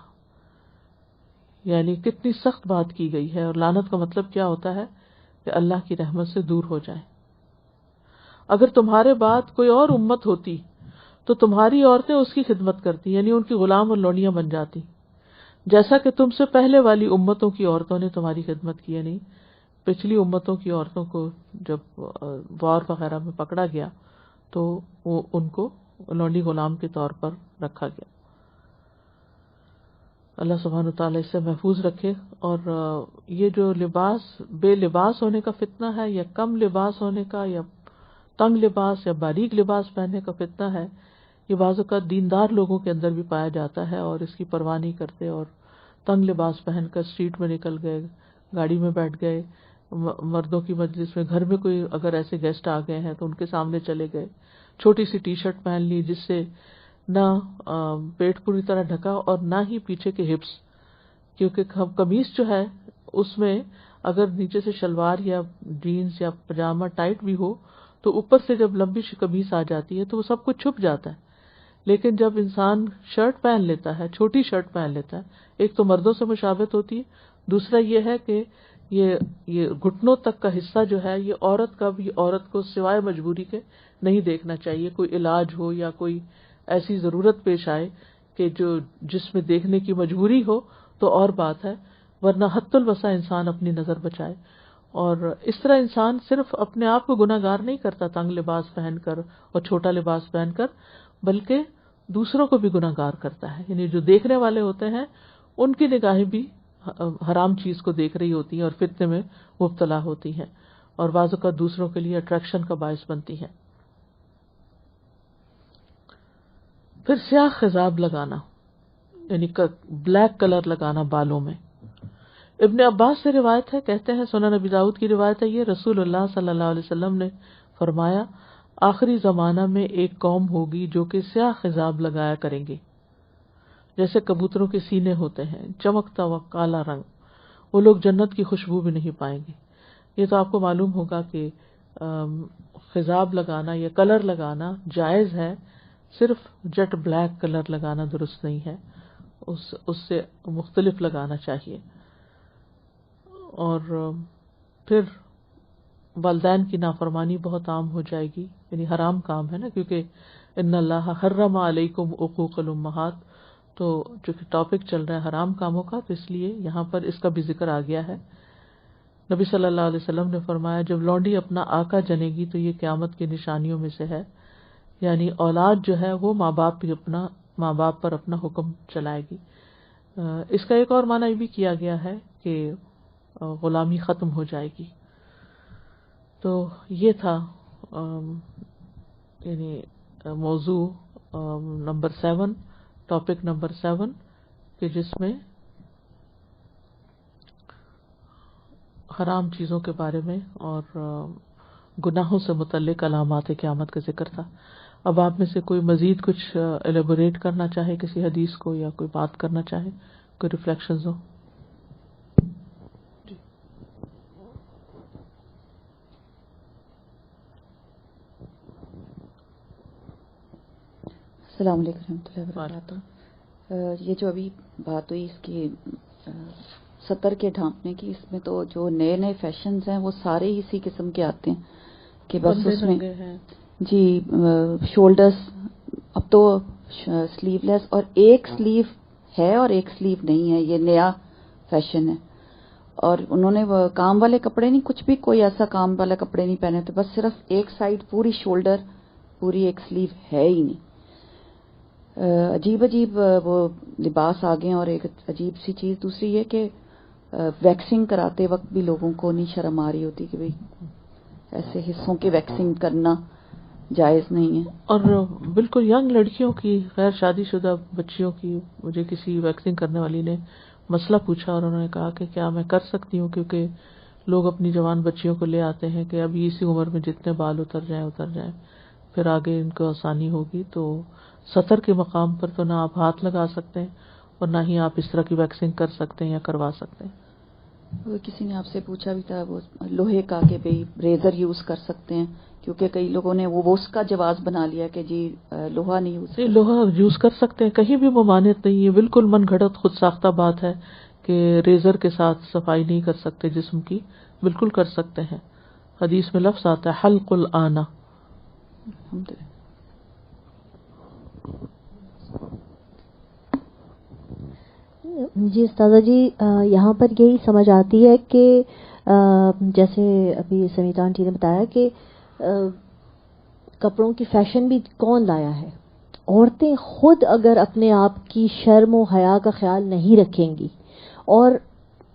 یعنی کتنی سخت بات کی گئی ہے، اور لعنت کا مطلب کیا ہوتا ہے کہ اللہ کی رحمت سے دور ہو جائیں. اگر تمہارے بعد کوئی اور امت ہوتی تو تمہاری عورتیں اس کی خدمت کرتی، یعنی ان کی غلام اور لونیاں بن جاتی، جیسا کہ تم سے پہلے والی امتوں کی عورتوں نے تمہاری خدمت کی. یعنی پچھلی امتوں کی عورتوں کو جب وار وغیرہ میں پکڑا گیا تو ان کو لونڈی غلام کے طور پر رکھا گیا. اللہ سبحانہ وتعالیٰ اس سے محفوظ رکھے. اور یہ جو بے لباس ہونے کا فتنہ ہے، یا کم لباس ہونے کا، یا تنگ لباس یا باریک لباس پہننے کا فتنہ ہے، یہ بعض اوقات دیندار لوگوں کے اندر بھی پایا جاتا ہے، اور اس کی پرواہ نہیں کرتے، اور تنگ لباس پہن کر اسٹریٹ میں نکل گئے، گاڑی میں بیٹھ گئے، مردوں کی مجلس میں، گھر میں کوئی اگر ایسے گیسٹ آ گئے ہیں تو ان کے سامنے چلے گئے، چھوٹی سی ٹی شرٹ پہن لی جس سے نہ پیٹ پوری طرح ڈھکا اور نہ ہی پیچھے کے ہپس، کیونکہ قمیص جو ہے اس میں اگر نیچے سے شلوار یا جینز یا پجامہ ٹائٹ بھی ہو تو اوپر سے جب لمبی قمیص آ جاتی ہے تو وہ سب کچھ چھپ جاتا ہے. لیکن جب انسان شرٹ پہن لیتا ہے، چھوٹی شرٹ پہن لیتا ہے، ایک تو مردوں سے مشابہت ہوتی ہے، دوسرا یہ ہے کہ یہ گھٹنوں تک کا حصہ جو ہے یہ عورت کا بھی، عورت کو سوائے مجبوری کے نہیں دیکھنا چاہیے. کوئی علاج ہو یا کوئی ایسی ضرورت پیش آئے کہ جس میں دیکھنے کی مجبوری ہو تو اور بات ہے، ورنہ حتی الوسع انسان اپنی نظر بچائے. اور اس طرح انسان صرف اپنے آپ کو گناہ گار نہیں کرتا تنگ لباس پہن کر اور چھوٹا لباس پہن کر، بلکہ دوسروں کو بھی گناہ گار کرتا ہے. یعنی جو دیکھنے والے ہوتے ہیں ان کی نگاہیں بھی حرام چیز کو دیکھ رہی ہوتی ہیں اور فتنے میں مبتلا ہوتی ہیں، اور بعض اوقات دوسروں کے لیے اٹریکشن کا باعث بنتی ہیں. پھر سیاہ خضاب لگانا، یعنی بلیک کلر لگانا بالوں میں. ابن عباس سے روایت ہے، کہتے ہیں، سنن نبی داؤد کی روایت ہے، یہ رسول اللہ صلی اللہ علیہ وسلم نے فرمایا آخری زمانہ میں ایک قوم ہوگی جو کہ سیاہ خضاب لگایا کریں گے، جیسے کبوتروں کے سینے ہوتے ہیں، چمکتا ہوا کالا رنگ، وہ لوگ جنت کی خوشبو بھی نہیں پائیں گے۔ یہ تو آپ کو معلوم ہوگا کہ خضاب لگانا یا کلر لگانا جائز ہے، صرف جیٹ بلیک کلر لگانا درست نہیں ہے، اس سے مختلف لگانا چاہیے۔ اور پھر والدین کی نافرمانی بہت عام ہو جائے گی، یعنی حرام کام ہے نا، کیونکہ ان اللہ حرم علیکم عقوق الامہات، تو چونکہ ٹاپک چل رہا ہے حرام کاموں کا، تو اس لیے یہاں پر اس کا بھی ذکر آ گیا ہے۔ نبی صلی اللہ علیہ وسلم نے فرمایا جب لونڈی اپنا آقا جنے گی تو یہ قیامت کی نشانیوں میں سے ہے، یعنی اولاد جو ہے وہ ماں باپ پر اپنا حکم چلائے گی۔ اس کا ایک اور معنی یہ بھی کیا گیا ہے کہ غلامی ختم ہو جائے گی۔ تو یہ تھا یعنی موضوع نمبر 7، ٹاپک نمبر 7، کہ جس میں حرام چیزوں کے بارے میں اور گناہوں سے متعلق علامات قیامت کا ذکر تھا۔ اب آپ میں سے کوئی مزید کچھ ایلیبوریٹ کرنا چاہے کسی حدیث کو، یا کوئی بات کرنا چاہے، کوئی ریفلیکشنز ہو؟ السلام علیکم ورحمۃ اللہ وبرکاتہ۔ یہ جو ابھی بات ہوئی اس کی سطر کے ڈھانپنے کی، اس میں تو جو نئے نئے فیشنز ہیں وہ سارے ہی اسی قسم کے آتے ہیں کہ بس اس میں جی شولڈرز اب تو سلیو لیس، اور ایک سلیو ہے اور ایک سلیو نہیں ہے، یہ نیا فیشن ہے۔ اور انہوں نے وہ کام والے کپڑے نہیں، کچھ بھی کوئی ایسا کام والا کپڑے نہیں پہنے تو بس صرف ایک سائڈ پوری شولڈر پوری ایک سلیو ہے ہی نہیں۔ عجیب عجیب وہ لباس آ گئے ہیں۔ اور ایک عجیب سی چیز دوسری یہ کہ ویکسنگ کراتے وقت بھی لوگوں کو نہیں شرم آ رہی ہوتی کہ بھئی ایسے حصوں کی ویکسنگ کرنا جائز نہیں ہے۔ اور بالکل ینگ لڑکیوں کی، غیر شادی شدہ بچیوں کی، مجھے کسی ویکسنگ کرنے والی نے مسئلہ پوچھا اور انہوں نے کہا کہ کیا میں کر سکتی ہوں، کیونکہ لوگ اپنی جوان بچیوں کو لے آتے ہیں کہ ابھی اسی عمر میں جتنے بال اتر جائیں پھر آگے ان کو آسانی ہوگی۔ تو سطر کے مقام پر تو نہ آپ ہاتھ لگا سکتے ہیں اور نہ ہی آپ اس طرح کی ویکسنگ کر سکتے ہیں یا کروا سکتے ہیں۔ وہ کسی نے آپ سے پوچھا بھی تھا وہ لوہے کا کہ بھئی ریزر یوز کر سکتے ہیں، کیونکہ کئی لوگوں نے وہ اس کا جواز بنا لیا کہ جی لوہا نہیں یوز نہیں، لوہا یوز کر سکتے ہیں، کہیں بھی ممانعت نہیں ہے، بالکل من گھڑت خود ساختہ بات ہے کہ ریزر کے ساتھ صفائی نہیں کر سکتے جسم کی، بالکل کر سکتے ہیں۔ حدیث میں لفظ آتا ہے حلق الآنہ۔ الحمدللہ۔ جی استاذہ جی، یہاں پر یہی سمجھ آتی ہے کہ جیسے ابھی سمیتا آنٹی نے بتایا کہ کپڑوں کی فیشن بھی کون لایا ہے؟ عورتیں خود اگر اپنے آپ کی شرم و حیا کا خیال نہیں رکھیں گی اور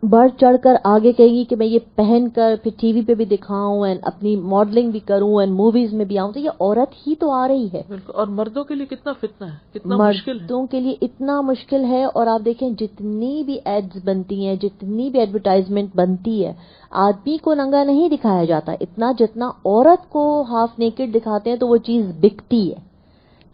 بڑھ چڑھ کر آگے کہے گی کہ میں یہ پہن کر پھر ٹی وی پہ بھی دکھاؤں اینڈ اپنی ماڈلنگ بھی کروں اینڈ موویز میں بھی آؤں، تو یہ عورت ہی تو آ رہی ہے۔ بالکل، اور مردوں کے لیے کتنا فتنہ ہے، کتنا مشکل ہے، مردوں کے لیے اتنا مشکل ہے۔ اور آپ دیکھیں جتنی بھی ایڈز بنتی ہیں، جتنی بھی ایڈورٹائزمنٹ بنتی ہے، آدمی کو ننگا نہیں دکھایا جاتا اتنا جتنا عورت کو ہاف نیکڈ دکھاتے ہیں تو وہ چیز بکتی ہے۔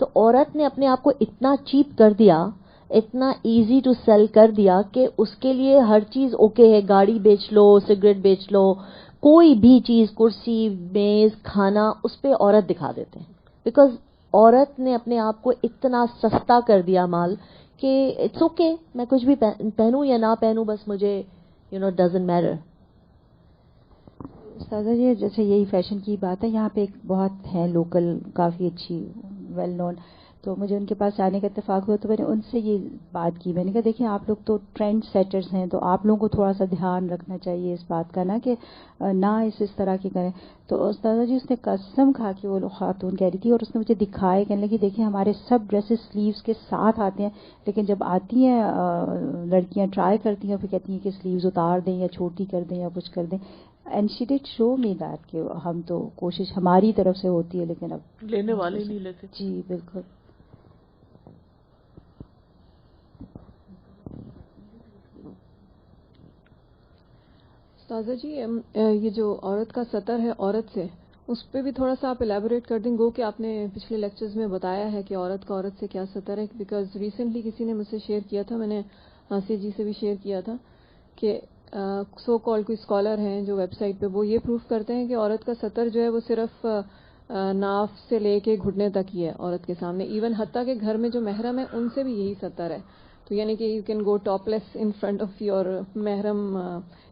تو عورت نے اپنے آپ کو اتنا چیپ کر دیا، اتنا ایزی ٹو سیل کر دیا کہ اس کے لیے ہر چیز اوکے ہے، گاڑی بیچ لو، سگریٹ بیچ لو، کوئی بھی چیز، کرسی، میز، کھانا، اس پہ عورت دکھا دیتے ہیں، بیکاز عورت نے اپنے آپ کو اتنا سستا کر دیا مال کہ اٹس اوکے، میں کچھ بھی پہنوں یا نہ پہنوں، بس مجھے ڈزنٹ میٹر۔ استاذہ جی جیسے یہی فیشن کی بات ہے، یہاں پہ ایک بہت ہے لوکل کافی اچھی ویل نون، تو مجھے ان کے پاس جانے کا اتفاق ہوا تو میں نے ان سے یہ بات کی، میں نے کہا دیکھیں آپ لوگ تو ٹرینڈ سیٹرز ہیں، تو آپ لوگوں کو تھوڑا سا دھیان رکھنا چاہیے اس بات کا نا کہ نہ اس طرح کی کریں۔ تو استاذہ جی اس نے قسم کھا کے وہ خاتون کہہ رہی تھی، اور اس نے مجھے دکھائے، کہنے لگی دیکھیں ہمارے سب ڈریسز سلیوز کے ساتھ آتے ہیں، لیکن جب آتی ہیں لڑکیاں ٹرائی کرتی ہیں پھر کہتی ہیں کہ سلیوز اتار دیں یا چھوٹی کر دیں یا کچھ کر دیں۔ And she ڈڈ show me that کہ ہم تو کوشش ہماری طرف سے ہوتی ہے لیکن اب لینے والے نہیں لیتے۔ جی بالکل۔ استاذہ جی، یہ جو عورت کا سطر ہے عورت سے، اس پہ بھی تھوڑا سا آپ الیبوریٹ کر دیں گو کہ آپ نے پچھلے لیکچرز میں بتایا ہے کہ عورت کا عورت سے کیا ستر ہے. بیکاز ریسنٹلی کسی نے مجھ سے شیئر کیا تھا, میں نے آسیہ جی سے بھی شیئر کیا تھا کہ سو کال کوئی اسکالر ہیں جو ویب سائٹ پہ وہ یہ پروف کرتے ہیں کہ عورت کا ستر جو ہے وہ صرف ناف سے لے کے گھٹنے تک ہی ہے عورت کے سامنے. ایون حتیٰ کہ گھر میں جو محرم ہے ان سے بھی یہی ستر ہے. تو یعنی کہ you can go topless in front of your محرم,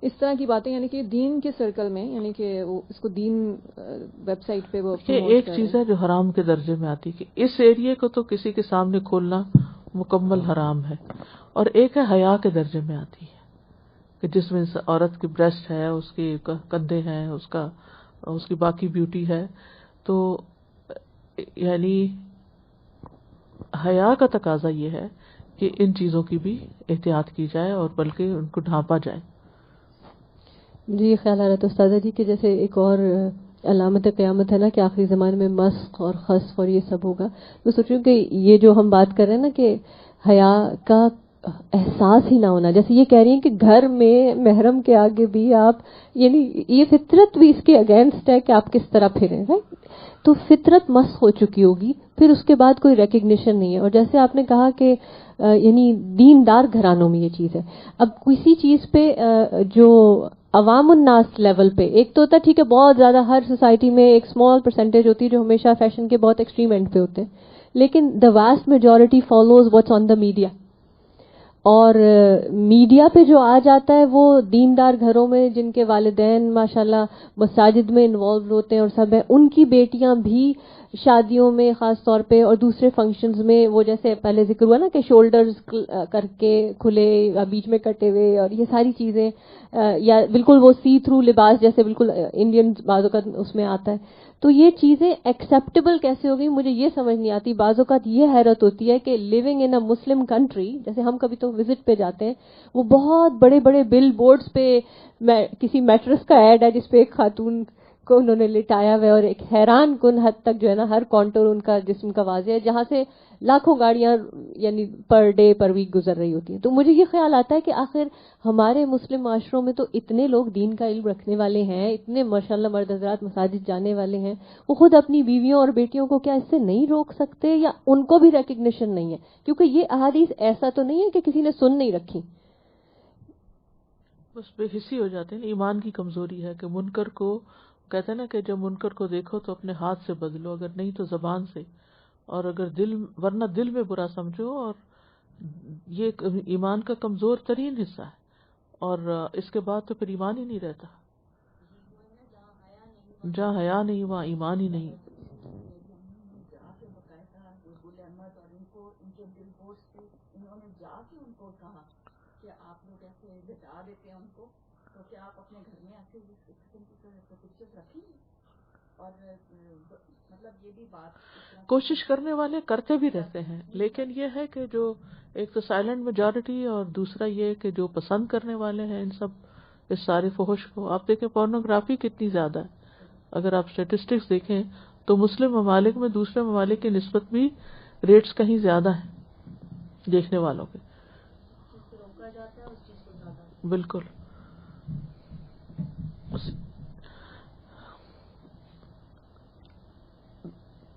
اس طرح کی باتیں یعنی کہ دین کے سرکل میں, یعنی کہ وہ اس کو دین ویب سائٹ پہ وہ ایک چیز ہے جو حرام کے درجے میں آتی کہ اس ایریے کو تو کسی کے سامنے کھولنا مکمل حرام ہے, اور ایک ہے حیا کے درجے میں آتی ہے کہ جس میں عورت کی بریسٹ ہے, اس کے کندھے ہیں, اس کی باقی بیوٹی ہے. تو یعنی حیا کا تقاضا یہ ہے کہ ان چیزوں کی بھی احتیاط کی جائے اور بلکہ ان کو ڈھانپا جائے. مجھے یہ خیال آ رہا تھا استاذہ جی کہ جیسے ایک اور علامت قیامت ہے نا کہ آخری زمانے میں مسخ اور خسف اور یہ سب ہوگا. میں سوچ رہی ہوں کہ یہ جو ہم بات کر رہے ہیں نا کہ حیا کا احساس ہی نہ ہونا, جیسے یہ کہہ رہی ہیں کہ گھر میں محرم کے آگے بھی آپ, یعنی یہ فطرت بھی اس کے اگینسٹ ہے کہ آپ کس طرح پھریں, رائٹ. تو فطرت مسخ ہو چکی ہوگی, پھر اس کے بعد کوئی ریکگنیشن نہیں ہے. اور جیسے آپ نے کہا کہ یعنی دیندار گھرانوں میں یہ چیز ہے. اب کسی چیز پہ جو عوام الناس لیول پہ ایک تو ہوتا ہے ٹھیک ہے, بہت زیادہ ہر سوسائٹی میں ایک اسمال پرسنٹیج ہوتی ہے جو ہمیشہ فیشن کے بہت ایکسٹریم اینڈ پہ ہوتے ہیں, لیکن the vast majority follows what's on the media. اور میڈیا پہ جو آ جاتا ہے وہ دیندار گھروں میں جن کے والدین ماشاءاللہ مساجد میں انوالو ہوتے ہیں اور سب ہیں, ان کی بیٹیاں بھی شادیوں میں خاص طور پہ اور دوسرے فنکشنز میں وہ جیسے پہلے ذکر ہوا نا کہ شولڈرز کر کے کھلے بیچ میں کٹے ہوئے اور یہ ساری چیزیں, یا بالکل وہ سی تھرو لباس جیسے بالکل انڈین بعض اوقات اس میں آتا ہے. تو یہ چیزیں ایکسیپٹیبل کیسے ہو گئی مجھے یہ سمجھ نہیں آتی. بعض اوقات یہ حیرت ہوتی ہے کہ living in a Muslim country, جیسے ہم کبھی تو وزٹ پہ جاتے ہیں, وہ بہت بڑے بڑے بل بورڈز پہ کسی میٹرس کا ایڈ ہے جس پہ ایک خاتون کو انہوں نے لٹایا ہوا ہے, اور ایک حیران کن حد تک جو ہے نا ہر کانٹور ان کا جسم کا واضح ہے, جہاں سے لاکھوں گاڑیاں یعنی پر ڈے پر ویک گزر رہی ہوتی ہیں. تو مجھے یہ خیال آتا ہے کہ آخر ہمارے مسلم معاشروں میں تو اتنے لوگ دین کا علم رکھنے والے ہیں, اتنے ماشاءاللہ مرد حضرات مساجد جانے والے ہیں, وہ خود اپنی بیویوں اور بیٹیوں کو کیا اس سے نہیں روک سکتے, یا ان کو بھی ریکگنیشن نہیں ہے؟ کیونکہ یہ احادیث ایسا تو نہیں ہے کہ کسی نے سن نہیں رکھی, بس بے حسی ہو جاتے ہیں. ایمان کی کمزوری ہے کہ منکر کو کہتے ہیں نا کہ جب منکر کو دیکھو تو اپنے ہاتھ سے بدلو, اگر نہیں تو زبان سے, اور اگر ورنہ دل میں برا سمجھو. اور یہ ایمان کا کمزور ترین حصہ ہے, اور اس کے بعد تو پھر ایمان ہی نہیں رہتا. جہاں حیا نہیں وہاں ایمان ہی نہیں. کوشش کرنے والے کرتے بھی رہتے ہیں, لیکن یہ ہے کہ جو ایک تو سائلنٹ میجورٹی, اور دوسرا یہ کہ جو پسند کرنے والے ہیں ان سب اس سارے فحش کو. آپ دیکھیں پورنوگرافی کتنی زیادہ ہے, اگر آپ اسٹیٹسٹکس دیکھیں تو مسلم ممالک میں دوسرے ممالک کی نسبت بھی ریٹس کہیں زیادہ ہیں دیکھنے والوں کے. بالکل.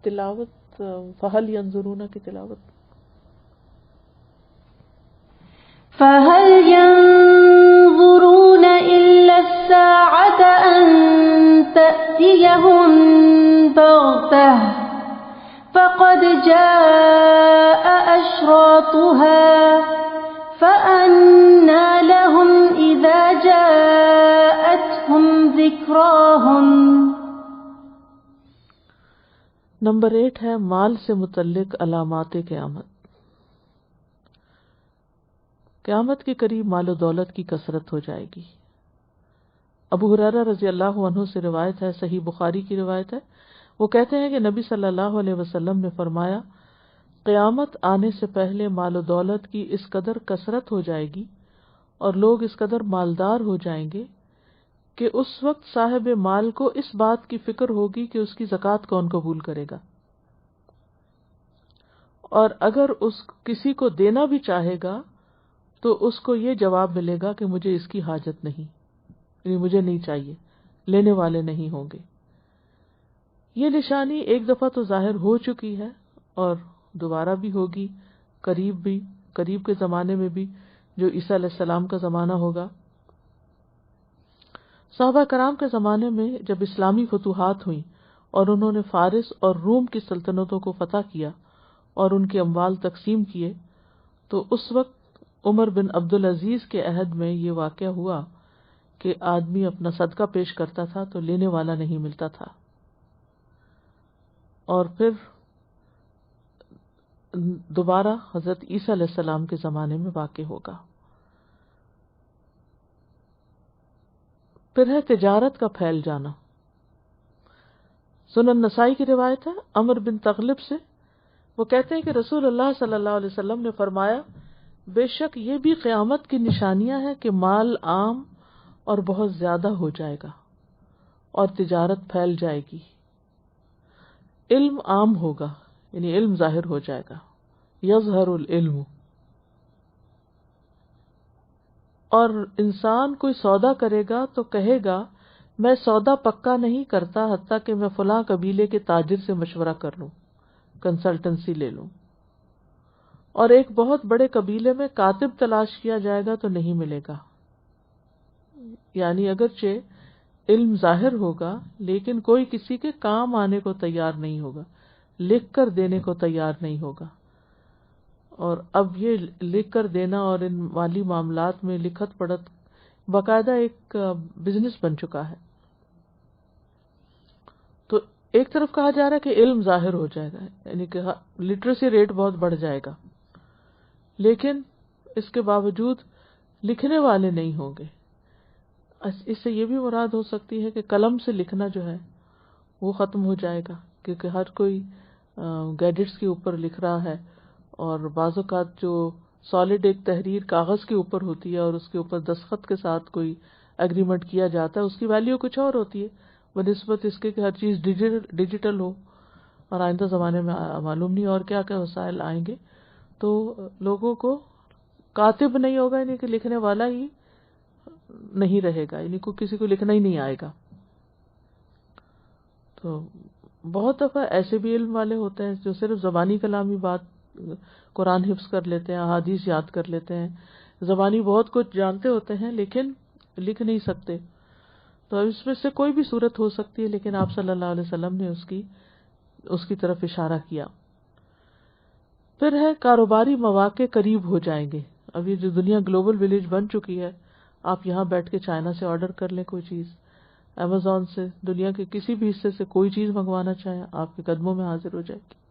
تلاوت فہل ینظرون کی تلاوت. فَهَلْ يَنظُرُونَ إِلَّا السَّاعَةَ أَن تَأْتِيَهُم بَغْتَةً فَقَدْ جَاءَ أَشْرَاطُهَا فَأَنَّىٰ لَهُمْ إِذَا جَاءَتْهُمْ ذِكْرَاهُمْ. نمبر 8 ہے مال سے متعلق علامات قیامت. قیامت کے قریب مال و دولت کی کثرت ہو جائے گی. ابو ہریرہ رضی اللہ عنہ سے روایت ہے, صحیح بخاری کی روایت ہے, وہ کہتے ہیں کہ نبی صلی اللہ علیہ وسلم نے فرمایا, قیامت آنے سے پہلے مال و دولت کی اس قدر کثرت ہو جائے گی اور لوگ اس قدر مالدار ہو جائیں گے کہ اس وقت صاحب مال کو اس بات کی فکر ہوگی کہ اس کی زکوٰۃ کون قبول کرے گا, اور اگر اس کسی کو دینا بھی چاہے گا تو اس کو یہ جواب ملے گا کہ مجھے اس کی حاجت نہیں, یعنی مجھے نہیں چاہیے, لینے والے نہیں ہوں گے. یہ نشانی ایک دفعہ تو ظاہر ہو چکی ہے اور دوبارہ بھی ہوگی، قریب کے زمانے میں بھی، جو عیسیٰ علیہ السلام کا زمانہ ہوگا۔ صحابہ کرام کے زمانے میں جب اسلامی فتوحات ہوئیں اور انہوں نے فارس اور روم کی سلطنتوں کو فتح کیا اور ان کے اموال تقسیم کیے، تو اس وقت عمر بن عبدالعزیز کے عہد میں یہ واقعہ ہوا کہ آدمی اپنا صدقہ پیش کرتا تھا تو لینے والا نہیں ملتا تھا، اور پھر دوبارہ حضرت عیسیٰ علیہ السلام کے زمانے میں واقع ہوگا۔ پھر ہے تجارت کا پھیل جانا۔ سنن نسائی کی روایت ہے عمر بن تغلب سے، وہ کہتے ہیں کہ رسول اللہ صلی اللہ علیہ وسلم نے فرمایا، بے شک یہ بھی قیامت کی نشانیاں ہیں کہ مال عام اور بہت زیادہ ہو جائے گا اور تجارت پھیل جائے گی، علم عام ہوگا، یعنی علم ظاہر ہو جائے گا، یظہر العلم، اور انسان کوئی سودا کرے گا تو کہے گا میں سودا پکا نہیں کرتا حتیٰ کہ میں فلاں قبیلے کے تاجر سے مشورہ کر لوں، کنسلٹنسی لے لوں، اور ایک بہت بڑے قبیلے میں کاتب تلاش کیا جائے گا تو نہیں ملے گا۔ یعنی اگرچہ علم ظاہر ہوگا لیکن کوئی کسی کے کام آنے کو تیار نہیں ہوگا، لکھ کر دینے کو تیار نہیں ہوگا، اور اب یہ لکھ کر دینا اور ان مالی معاملات میں لکھت پڑھت باقاعدہ ایک بزنس بن چکا ہے۔ تو ایک طرف کہا جا رہا ہے کہ علم ظاہر ہو جائے گا، یعنی کہ لٹریسی ریٹ بہت بڑھ جائے گا، لیکن اس کے باوجود لکھنے والے نہیں ہوں گے۔ اس سے یہ بھی مراد ہو سکتی ہے کہ قلم سے لکھنا جو ہے وہ ختم ہو جائے گا، کیونکہ ہر کوئی گیجٹس کے اوپر لکھ رہا ہے، اور بعض اوقات جو سالڈ ایک تحریر کاغذ کے اوپر ہوتی ہے اور اس کے اوپر دستخط کے ساتھ کوئی ایگریمنٹ کیا جاتا ہے، اس کی ویلیو کچھ اور ہوتی ہے بنسبت اس کے کہ ہر چیز ڈیجیٹل ہو، اور آئندہ زمانے میں معلوم نہیں اور کیا کیا وسائل آئیں گے، تو لوگوں کو کاتب نہیں ہوگا، یعنی کہ لکھنے والا ہی نہیں رہے گا، یعنی کوئی کسی کو لکھنا ہی نہیں آئے گا۔ تو بہت دفعہ ایسے بھی علم والے ہوتے ہیں جو صرف زبانی کلامی بات، قرآن حفظ کر لیتے ہیں، احادیث یاد کر لیتے ہیں، زبانی بہت کچھ جانتے ہوتے ہیں لیکن لکھ نہیں سکتے، تو اس میں سے کوئی بھی صورت ہو سکتی ہے، لیکن آپ صلی اللہ علیہ وسلم نے اس کی طرف اشارہ کیا۔ پھر ہے کاروباری مواقع قریب ہو جائیں گے۔ اب یہ جو دنیا گلوبل ولیج بن چکی ہے، آپ یہاں بیٹھ کے چائنا سے آرڈر کر لیں کوئی چیز، امیزون سے، دنیا کے کسی بھی حصے سے کوئی چیز منگوانا چاہیں آپ کے قدموں میں حاضر ہو جائے گی،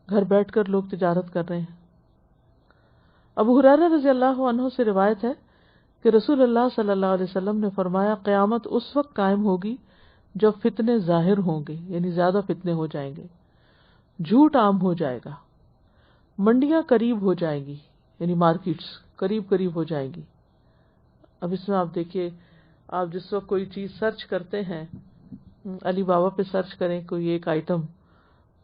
گھر بیٹھ کر لوگ تجارت کر رہے ہیں۔ ابو ہریرہ رضی اللہ عنہ سے روایت ہے کہ رسول اللہ صلی اللہ علیہ وسلم نے فرمایا، قیامت اس وقت قائم ہوگی جب فتنے ظاہر ہوں گے، یعنی زیادہ فتنے ہو جائیں گے، جھوٹ عام ہو جائے گا، منڈیاں قریب ہو جائیں گی، یعنی مارکیٹس قریب ہو جائیں گی۔ اب اس میں آپ دیکھیے، آپ جس وقت کوئی چیز سرچ کرتے ہیں، علی بابا پہ سرچ کریں کوئی ایک آئٹم،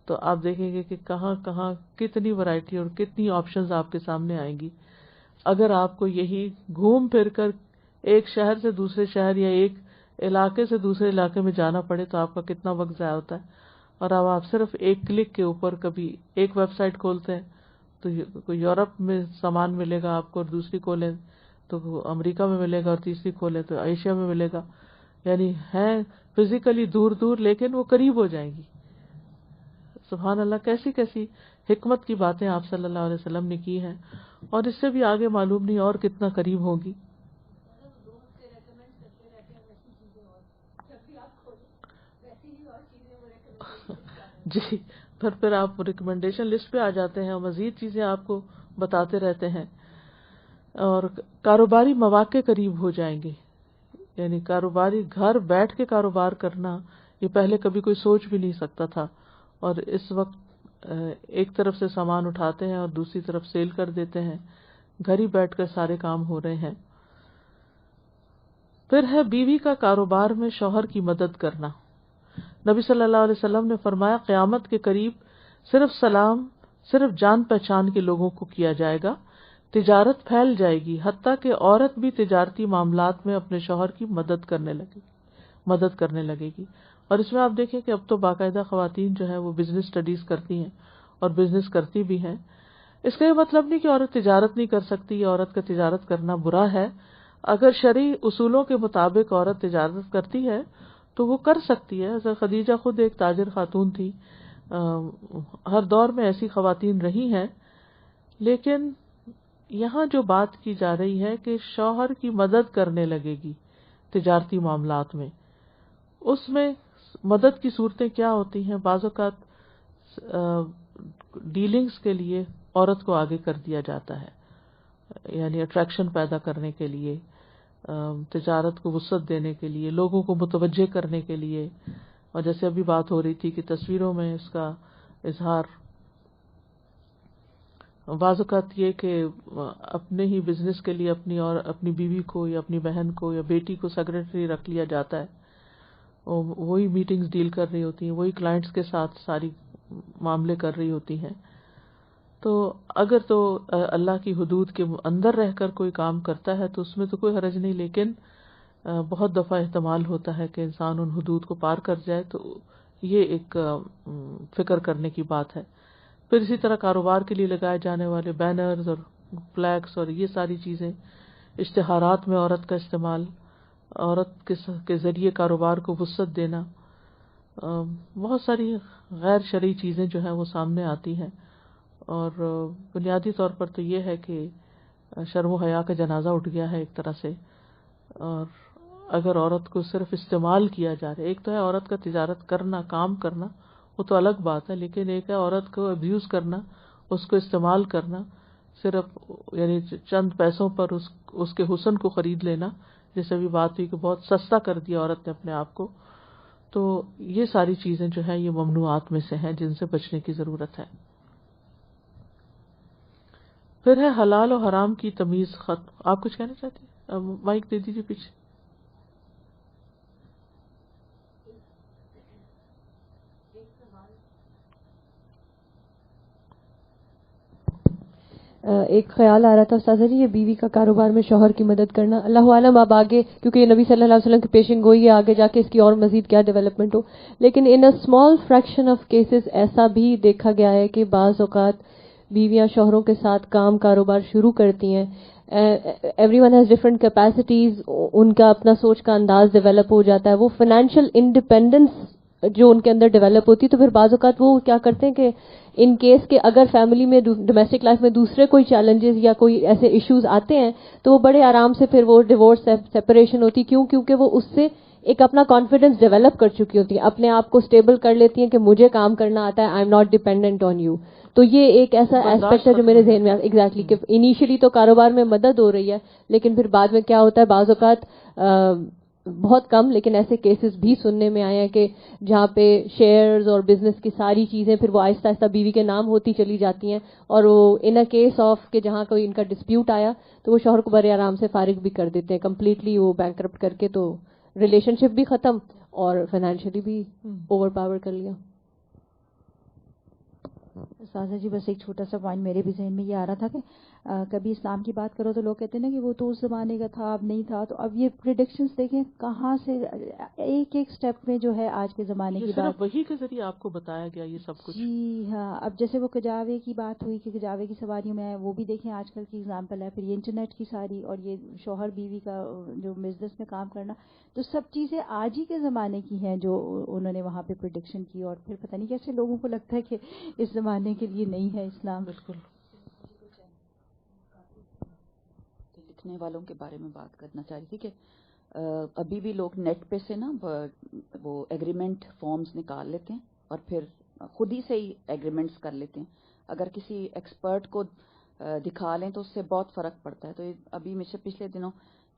تو آپ دیکھیں گے کہ کہاں کہاں کتنی ورائٹی اور کتنی آپشنز آپ کے سامنے آئیں گی۔ اگر آپ کو یہی گھوم پھر کر ایک شہر سے دوسرے شہر یا ایک علاقے سے دوسرے علاقے میں جانا پڑے تو آپ کا کتنا وقت ضائع ہوتا ہے، اور اب آپ صرف ایک کلک کے اوپر کبھی ایک ویب سائٹ کھولتے ہیں تو کوئی یورپ میں سامان ملے گا آپ کو، اور دوسری کھولیں تو امریکہ میں ملے گا، اور تیسری کھولیں تو ایشیا میں ملے گا، یعنی ہیں فزیکلی دور دور لیکن وہ قریب ہو جائیں گی۔ سبحان اللہ، کیسی کیسی حکمت کی باتیں آپ صلی اللہ علیہ وسلم نے کی ہیں، اور اس سے بھی آگے معلوم نہیں اور کتنا قریب ہوگی۔ جی، پھر آپ ریکمنڈیشن لسٹ پہ آ جاتے ہیں اور مزید چیزیں آپ کو بتاتے رہتے ہیں۔ اور کاروباری مواقع قریب ہو جائیں گے، یعنی کاروباری گھر بیٹھ کے کاروبار کرنا یہ پہلے کبھی کوئی سوچ بھی نہیں سکتا تھا، اور اس وقت ایک طرف سے سامان اٹھاتے ہیں اور دوسری طرف سیل کر دیتے ہیں، گھر ہی بیٹھ کر سارے کام ہو رہے ہیں۔ پھر ہے بیوی کا کاروبار میں شوہر کی مدد کرنا۔ نبی صلی اللہ علیہ وسلم نے فرمایا، قیامت کے قریب صرف سلام صرف جان پہچان کے لوگوں کو کیا جائے گا، تجارت پھیل جائے گی، حتیٰ کہ عورت بھی تجارتی معاملات میں اپنے شوہر کی مدد کرنے لگے گی، اور اس میں آپ دیکھیں کہ اب تو باقاعدہ خواتین جو ہے وہ بزنس اسٹڈیز کرتی ہیں اور بزنس کرتی بھی ہیں. اس کا یہ مطلب نہیں کہ عورت تجارت نہیں کر سکتی یا عورت کا تجارت کرنا برا ہے. اگر شرعی اصولوں کے مطابق عورت تجارت کرتی ہے تو وہ کر سکتی ہے. حضرت خدیجہ خود ایک تاجر خاتون تھی. ہر دور میں ایسی خواتین رہی ہیں. لیکن یہاں جو بات کی جا رہی ہے کہ شوہر کی مدد کرنے لگے گی تجارتی معاملات میں، اس میں مدد کی صورتیں کیا ہوتی ہیں؟ بعض اوقات ڈیلنگز کے لیے عورت کو آگے کر دیا جاتا ہے، یعنی اٹریکشن پیدا کرنے کے لیے، تجارت کو وسعت دینے کے لیے، لوگوں کو متوجہ کرنے کے لیے. اور جیسے ابھی بات ہو رہی تھی کہ تصویروں میں اس کا اظہار، بعض اوقات یہ کہ اپنے ہی بزنس کے لیے اپنی بیوی کو یا اپنی بہن کو یا بیٹی کو سیکرٹری رکھ لیا جاتا ہے، وہی میٹنگز ڈیل کر رہی ہوتی ہیں، وہی کلائنٹس کے ساتھ ساری معاملے کر رہی ہوتی ہیں. تو اگر تو اللہ کی حدود کے اندر رہ کر کوئی کام کرتا ہے تو اس میں تو کوئی حرج نہیں، لیکن بہت دفعہ احتمال ہوتا ہے کہ انسان ان حدود کو پار کر جائے، تو یہ ایک فکر کرنے کی بات ہے. پھر اسی طرح کاروبار کے لیے لگائے جانے والے بینرز اور فلیکس اور یہ ساری چیزیں، اشتہارات میں عورت کا استعمال، عورت کے ذریعے کاروبار کو وسعت دینا، بہت ساری غیر شرعی چیزیں جو ہیں وہ سامنے آتی ہیں. اور بنیادی طور پر تو یہ ہے کہ شرم و حیا کا جنازہ اٹھ گیا ہے ایک طرح سے. اور اگر عورت کو صرف استعمال کیا جا رہا ہے، ایک تو ہے عورت کا تجارت کرنا، کام کرنا، وہ تو الگ بات ہے، لیکن ایک ہے عورت کو ابیوز کرنا، اس کو استعمال کرنا، صرف یعنی چند پیسوں پر اس کے حسن کو خرید لینا، جیسے بھی بات ہوئی کہ بہت سستا کر دیا عورت نے اپنے آپ کو. تو یہ ساری چیزیں جو ہیں یہ ممنوعات میں سے ہیں جن سے بچنے کی ضرورت ہے. پھر ہے حلال و حرام کی تمیز ختم. آپ کچھ کہنا چاہتے ہیں؟ مائک دے دیجیے پیچھے. ایک خیال آ رہا تھا استاذہ جی، یہ بیوی کا کاروبار میں شوہر کی مدد کرنا، اللہ عالم اب آگے، کیونکہ یہ نبی صلی اللہ علیہ وسلم کی پیشن گوئی ہے، آگے جا کے اس کی اور مزید کیا ڈیولپمنٹ ہو، لیکن in a small fraction of cases ایسا بھی دیکھا گیا ہے کہ بعض اوقات بیویاں شوہروں کے ساتھ کاروبار شروع کرتی ہیں. Everyone has different capacities, ان کا اپنا سوچ کا انداز ڈیولپ ہو جاتا ہے، وہ فائنینشیل انڈیپینڈنس جو ان کے اندر ڈیولپ ہوتی ہے. تو پھر بعض اوقات وہ کیا کرتے ہیں کہ ان کیس کہ اگر فیملی میں ڈومیسٹک لائف میں دوسرے کوئی چیلنجز یا کوئی ایسے ایشوز آتے ہیں تو وہ بڑے آرام سے پھر وہ ڈیورس سیپریشن ہوتی. کیونکہ وہ اس سے ایک اپنا کانفیڈنس ڈیولپ کر چکی ہوتی ہیں، اپنے آپ کو اسٹیبل کر لیتی ہیں کہ مجھے کام کرنا آتا ہے، I am not dependent on you. تو یہ ایک ایسا ایسپیکٹ ہے جو میرے ذہن میں ایگزیکٹلی کہ انیشلی تو کاروبار میں مدد ہو رہی ہے، لیکن پھر بعد میں کیا ہوتا ہے، بعض اوقات بہت کم لیکن ایسے کیسز بھی سننے میں آئے ہیں کہ جہاں پہ شیئرز اور بزنس کی ساری چیزیں پھر وہ آہستہ آہستہ بیوی کے نام ہوتی چلی جاتی ہیں، اور وہ ان اے کیس آف کہ جہاں کوئی ان کا ڈسپیوٹ آیا تو وہ شوہر کو بڑے آرام سے فارغ بھی کر دیتے ہیں، کمپلیٹلی وہ بینکرپٹ کر کے، تو ریلیشن شپ بھی ختم اور فائنینشلی بھی اوور پاور کر لیا. استاذہ جی بس ایک چھوٹا سا پوائنٹ میرے بھی ذہن میں یہ آ رہا تھا کہ کبھی اسلام کی بات کرو تو لوگ کہتے ہیں نا کہ وہ تو اس زمانے کا تھا، اب نہیں تھا. تو اب یہ پریڈکشنز دیکھیں کہاں سے ایک ایک سٹیپ میں جو ہے آج کے زمانے کی بات، وہی کے ذریعے آپ کو بتایا گیا یہ سب کچھ. جی ہاں. اب جیسے وہ کجاوے کی بات ہوئی کہ کجاوے کی سواریوں میں وہ بھی دیکھیں آج کل کی ایگزامپل ہے. پھر یہ انٹرنیٹ کی ساری اور یہ شوہر بیوی کا جو بزنس میں کام کرنا، تو سب چیزیں آج ہی کے زمانے کی ہیں جو انہوں نے وہاں پہ پریڈکشن کی. اور پھر پتہ نہیں کیسے لوگوں کو لگتا ہے کہ اس زمانے کے لیے نہیں ہے اسلام. بالکل. لکھنے والوں کے بارے میں بات کرنا چاہ رہی تھی کہ ابھی بھی لوگ نیٹ پہ سے نا وہ ایگریمنٹ فارمز نکال لیتے ہیں اور پھر خود ہی سے ہی ایگریمنٹس کر لیتے ہیں. اگر کسی ایکسپرٹ کو دکھا لیں تو اس سے بہت فرق پڑتا ہے. تو ابھی مجھ سے پچھلے دنوں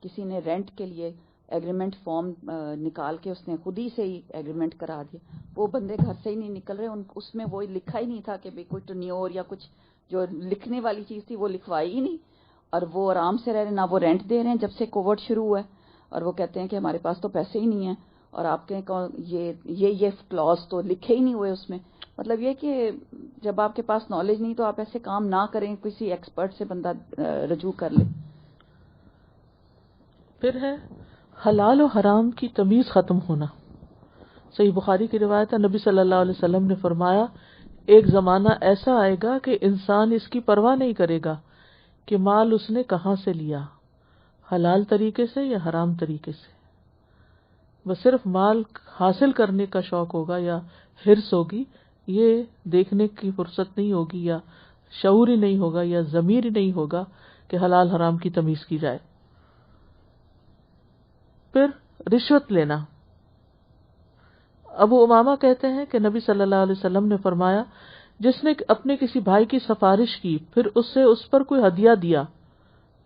کسی نے رینٹ کے لیے ایگریمنٹ فارم نکال کے اس نے خود ہی سے ہی ایگریمنٹ کرا دیا. وہ بندے گھر سے ہی نہیں نکل رہے، اس میں وہ لکھا ہی نہیں تھا کہ بھئی کوئی ٹنیور یا کچھ جو لکھنے والی چیز تھی وہ لکھوائی ہی نہیں، اور وہ آرام سے رہ رہے، نہ وہ رینٹ دے رہے ہیں جب سے کووڈ شروع ہوا ہے. اور وہ کہتے ہیں کہ ہمارے پاس تو پیسے ہی نہیں ہیں، اور آپ کے یہ کلاس تو لکھے ہی نہیں ہوئے اس میں. مطلب یہ کہ جب آپ کے پاس نالج نہیں تو آپ ایسے کام نہ کریں، کسی ایکسپرٹ سے بندہ رجوع کر لے. پھر ہے حلال و حرام کی تمیز ختم ہونا. صحیح بخاری کی روایت ہے، نبی صلی اللہ علیہ وسلم نے فرمایا ایک زمانہ ایسا آئے گا کہ انسان اس کی پرواہ نہیں کرے گا کہ مال اس نے کہاں سے لیا، حلال طریقے سے یا حرام طریقے سے، بس صرف مال حاصل کرنے کا شوق ہوگا یا حرص ہوگی، یہ دیکھنے کی فرصت نہیں ہوگی یا شعور ہی نہیں ہوگا یا ضمیر ہی نہیں ہوگا کہ حلال حرام کی تمیز کی جائے۔ پھر رشوت لینا، ابو امامہ کہتے ہیں کہ نبی صلی اللہ علیہ وسلم نے فرمایا جس نے اپنے کسی بھائی کی سفارش کی پھر اس پر کوئی ہدیہ دیا،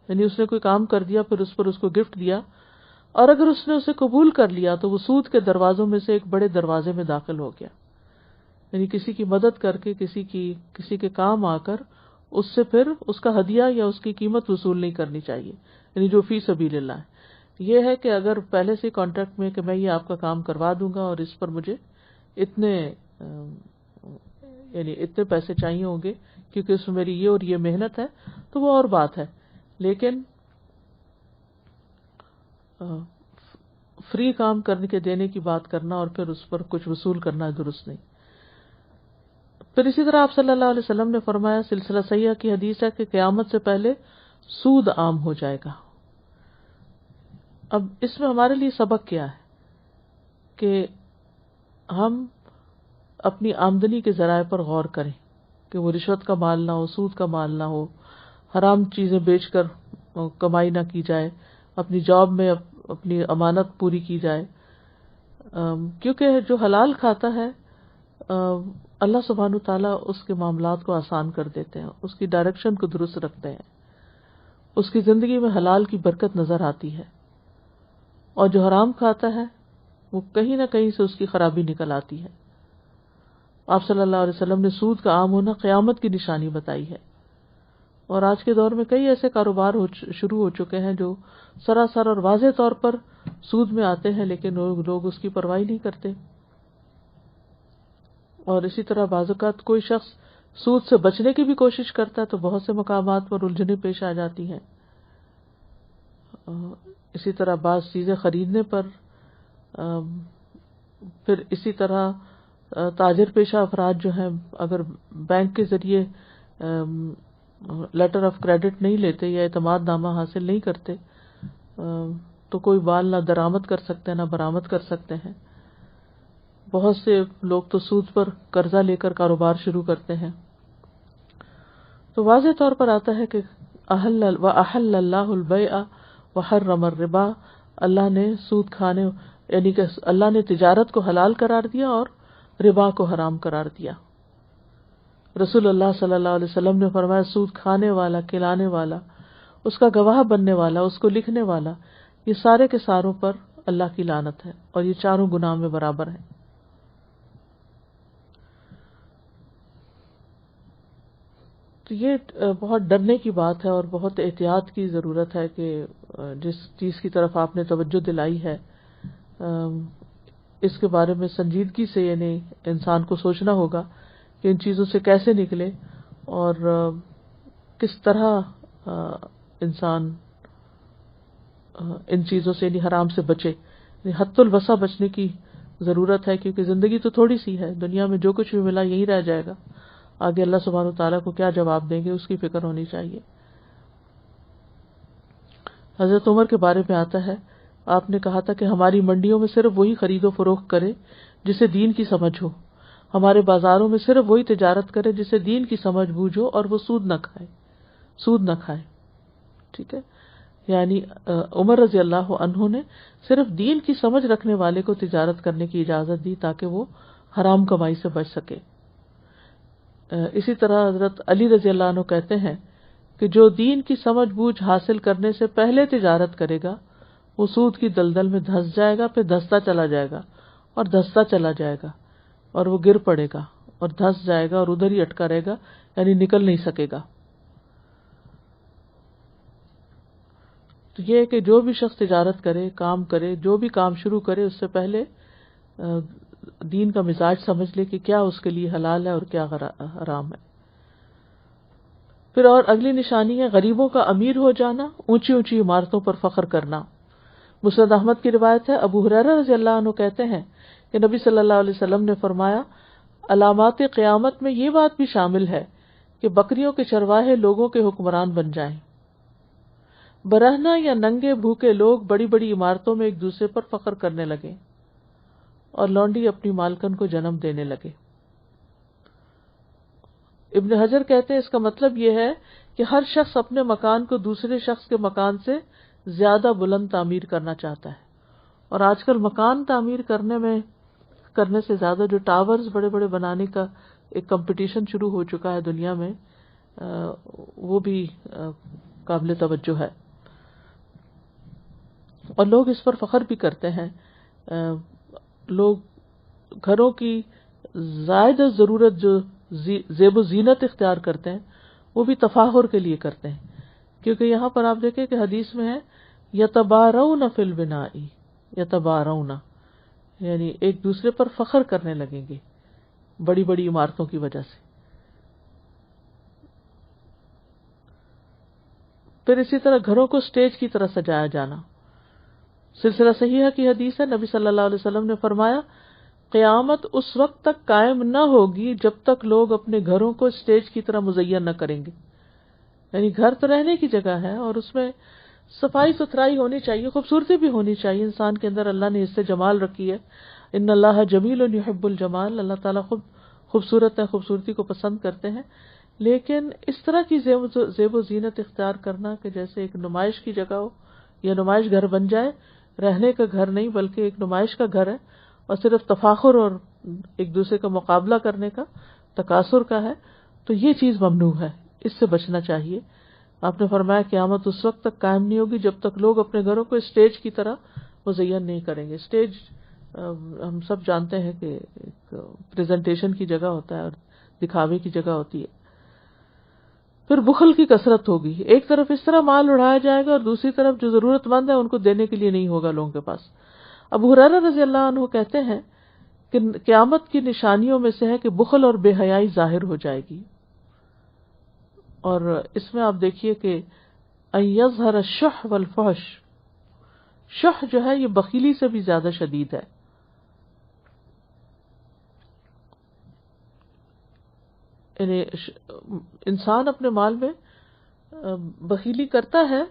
یعنی اس نے کوئی کام کر دیا پھر اس پر اس کو گفٹ دیا، اور اگر اس نے اسے قبول کر لیا تو وہ سود کے دروازوں میں سے ایک بڑے دروازے میں داخل ہو گیا، یعنی کسی کی مدد کر کے کسی کے کام آ کر اس سے پھر اس کا ہدیہ یا اس کی قیمت وصول نہیں کرنی چاہیے، یعنی جو فی سبیل اللہ ہے۔ یہ ہے کہ اگر پہلے سے کانٹریکٹ میں کہ میں یہ آپ کا کام کروا دوں گا اور اس پر مجھے اتنے پیسے چاہیے ہوں گے کیونکہ اس میں میری یہ اور یہ محنت ہے، تو وہ اور بات ہے، لیکن فری کام کرنے کے دینے کی بات کرنا اور پھر اس پر کچھ وصول کرنا درست نہیں۔ پھر اسی طرح آپ صلی اللہ علیہ وسلم نے فرمایا، سلسلہ صحیحہ کی حدیث ہے کہ قیامت سے پہلے سود عام ہو جائے گا۔ اب اس میں ہمارے لیے سبق کیا ہے کہ ہم اپنی آمدنی کے ذرائع پر غور کریں کہ وہ رشوت کا مال نہ ہو، سود کا مال نہ ہو، حرام چیزیں بیچ کر کمائی نہ کی جائے، اپنی جاب میں اپنی امانت پوری کی جائے، کیونکہ جو حلال کھاتا ہے اللہ سبحانہ تعالیٰ اس کے معاملات کو آسان کر دیتے ہیں، اس کی ڈائریکشن کو درست رکھتے ہیں، اس کی زندگی میں حلال کی برکت نظر آتی ہے، اور جو حرام کھاتا ہے وہ کہیں نہ کہیں سے اس کی خرابی نکل آتی ہے۔ آپ صلی اللہ علیہ وسلم نے سود کا عام ہونا قیامت کی نشانی بتائی ہے، اور آج کے دور میں کئی ایسے کاروبار شروع ہو چکے ہیں جو سراسر اور واضح طور پر سود میں آتے ہیں، لیکن لوگ اس کی پرواہ نہیں کرتے۔ اور اسی طرح بعض اوقات کوئی شخص سود سے بچنے کی بھی کوشش کرتا ہے تو بہت سے مقامات پر الجھنیں پیش آ جاتی ہیں۔ اسی طرح بعض چیزیں خریدنے پر پھر اسی طرح تاجر پیشہ افراد جو ہیں اگر بینک کے ذریعے لیٹر آف کریڈٹ نہیں لیتے یا اعتماد نامہ حاصل نہیں کرتے تو کوئی مال نہ درآمد کر سکتے ہیں نہ برآمد کر سکتے ہیں۔ بہت سے لوگ تو سود پر قرضہ لے کر کاروبار شروع کرتے ہیں۔ تو واضح طور پر آتا ہے کہ وَأَحَلَّ اللَّهُ الْبَيْعَ وَحَرَّمَ الرِّبَا، اللہ نے سود کھانے یعنی کہ اللہ نے تجارت کو حلال قرار دیا اور ربا کو حرام قرار دیا۔ رسول اللہ صلی اللہ علیہ وسلم نے فرمایا سود کھانے والا، کھلانے والا، اس کا گواہ بننے والا، اس کو لکھنے والا، یہ سارے کے ساروں پر اللہ کی لعنت ہے اور یہ چاروں گناہ میں برابر ہیں۔ تو یہ بہت ڈرنے کی بات ہے اور بہت احتیاط کی ضرورت ہے کہ جس چیز کی طرف آپ نے توجہ دلائی ہے اس کے بارے میں سنجیدگی سے یعنی انسان کو سوچنا ہوگا کہ ان چیزوں سے کیسے نکلے اور کس طرح انسان ان چیزوں سے یعنی حرام سے بچے، یعنی حد الوسع بچنے کی ضرورت ہے، کیونکہ زندگی تو تھوڑی سی ہے، دنیا میں جو کچھ بھی ملا یہی رہ جائے گا، آگے اللہ سبحانہ تعالیٰ کو کیا جواب دیں گے اس کی فکر ہونی چاہیے۔ حضرت عمر کے بارے میں آتا ہے، آپ نے کہا تھا کہ ہماری منڈیوں میں صرف وہی خرید و فروخت کرے جسے دین کی سمجھ ہو، ہمارے بازاروں میں صرف وہی تجارت کرے جسے دین کی سمجھ بوجھ ہو اور وہ سود نہ کھائے۔ ٹھیک ہے، یعنی عمر رضی اللہ عنہ نے صرف دین کی سمجھ رکھنے والے کو تجارت کرنے کی اجازت دی تاکہ وہ حرام کمائی سے بچ سکے۔ اسی طرح حضرت علی رضی اللہ عنہ کہتے ہیں کہ جو دین کی سمجھ بوجھ حاصل کرنے سے پہلے تجارت کرے گا وہ سود کی دلدل میں دھس جائے گا، پھر دھستا چلا جائے گا اور دھستا چلا جائے گا اور وہ گر پڑے گا اور دھس جائے گا اور ادھر ہی اٹکا رہے گا، یعنی نکل نہیں سکے گا۔ تو یہ ہے کہ جو بھی شخص تجارت کرے، کام کرے، جو بھی کام شروع کرے اس سے پہلے دین کا مزاج سمجھ لے کہ کیا اس کے لیے حلال ہے اور کیا حرام ہے۔ پھر اور اگلی نشانی ہے غریبوں کا امیر ہو جانا، اونچی اونچی عمارتوں پر فخر کرنا۔ مسند احمد کی روایت ہے، ابو ہریرہ رضی اللہ عنہ کہتے ہیں کہ نبی صلی اللہ علیہ وسلم نے فرمایا علامات قیامت میں یہ بات بھی شامل ہے کہ بکریوں کے چرواہے لوگوں کے حکمران بن جائیں، برہنہ یا ننگے بھوکے لوگ بڑی بڑی عمارتوں میں ایک دوسرے پر فخر کرنے لگے اور لونڈی اپنی مالکن کو جنم دینے لگے۔ ابن حجر کہتے ہیں اس کا مطلب یہ ہے کہ ہر شخص اپنے مکان کو دوسرے شخص کے مکان سے زیادہ بلند تعمیر کرنا چاہتا ہے، اور آج کل مکان تعمیر کرنے سے زیادہ جو ٹاورز بڑے بڑے بنانے کا ایک کمپٹیشن شروع ہو چکا ہے دنیا میں، وہ بھی قابل توجہ ہے، اور لوگ اس پر فخر بھی کرتے ہیں۔ لوگ گھروں کی زائد ضرورت جو زیب و زینت اختیار کرتے ہیں وہ بھی تفاخر کے لیے کرتے ہیں، کیونکہ یہاں پر آپ دیکھیں کہ حدیث میں ہے یتبارون فی البناء، یتبارون یعنی ایک دوسرے پر فخر کرنے لگیں گے بڑی بڑی عمارتوں کی وجہ سے۔ پھر اسی طرح گھروں کو سٹیج کی طرح سجایا جانا، سلسلہ صحیحہ کی حدیث ہے، نبی صلی اللہ علیہ وسلم نے فرمایا قیامت اس وقت تک قائم نہ ہوگی جب تک لوگ اپنے گھروں کو سٹیج کی طرح مزین نہ کریں گے۔ یعنی گھر تو رہنے کی جگہ ہے اور اس میں صفائی ستھرائی ہونی چاہیے، خوبصورتی بھی ہونی چاہیے، انسان کے اندر اللہ نے اس سے جمال رکھی ہے، ان اللہ جمیل یحب الجمال، اللہ تعالیٰ خود خوبصورت ہے، خوبصورتی کو پسند کرتے ہیں، لیکن اس طرح کی زیب و زینت اختیار کرنا کہ جیسے ایک نمائش کی جگہ ہو یا نمائش گھر بن جائے، رہنے کا گھر نہیں بلکہ ایک نمائش کا گھر ہے اور صرف تفاخر اور ایک دوسرے کا مقابلہ کرنے کا، تکاثر کا ہے، تو یہ چیز ممنوع ہے، اس سے بچنا چاہیے۔ آپ نے فرمایا قیامت اس وقت تک قائم نہیں ہوگی جب تک لوگ اپنے گھروں کو اسٹیج کی طرح مزین نہیں کریں گے۔ اسٹیج ہم سب جانتے ہیں کہ ایک پریزنٹیشن کی جگہ ہوتا ہے اور دکھاوے کی جگہ ہوتی ہے۔ پھر بخل کی کثرت ہوگی، ایک طرف اس طرح مال اڑایا جائے گا اور دوسری طرف جو ضرورت مند ہے ان کو دینے کے لیے نہیں ہوگا لوگوں کے پاس۔ ابو ہریرہ رضی اللہ عنہ کہتے ہیں کہ قیامت کی نشانیوں میں سے ہے کہ بخل اور بے حیائی ظاہر ہو جائے گی، اور اس میں آپ دیکھیے کہ ان یظہر الشح والفحش، شح جو ہے یہ بخیلی سے بھی زیادہ شدید ہے۔ یعنی انسان اپنے مال میں بخیلی کرتا ہے،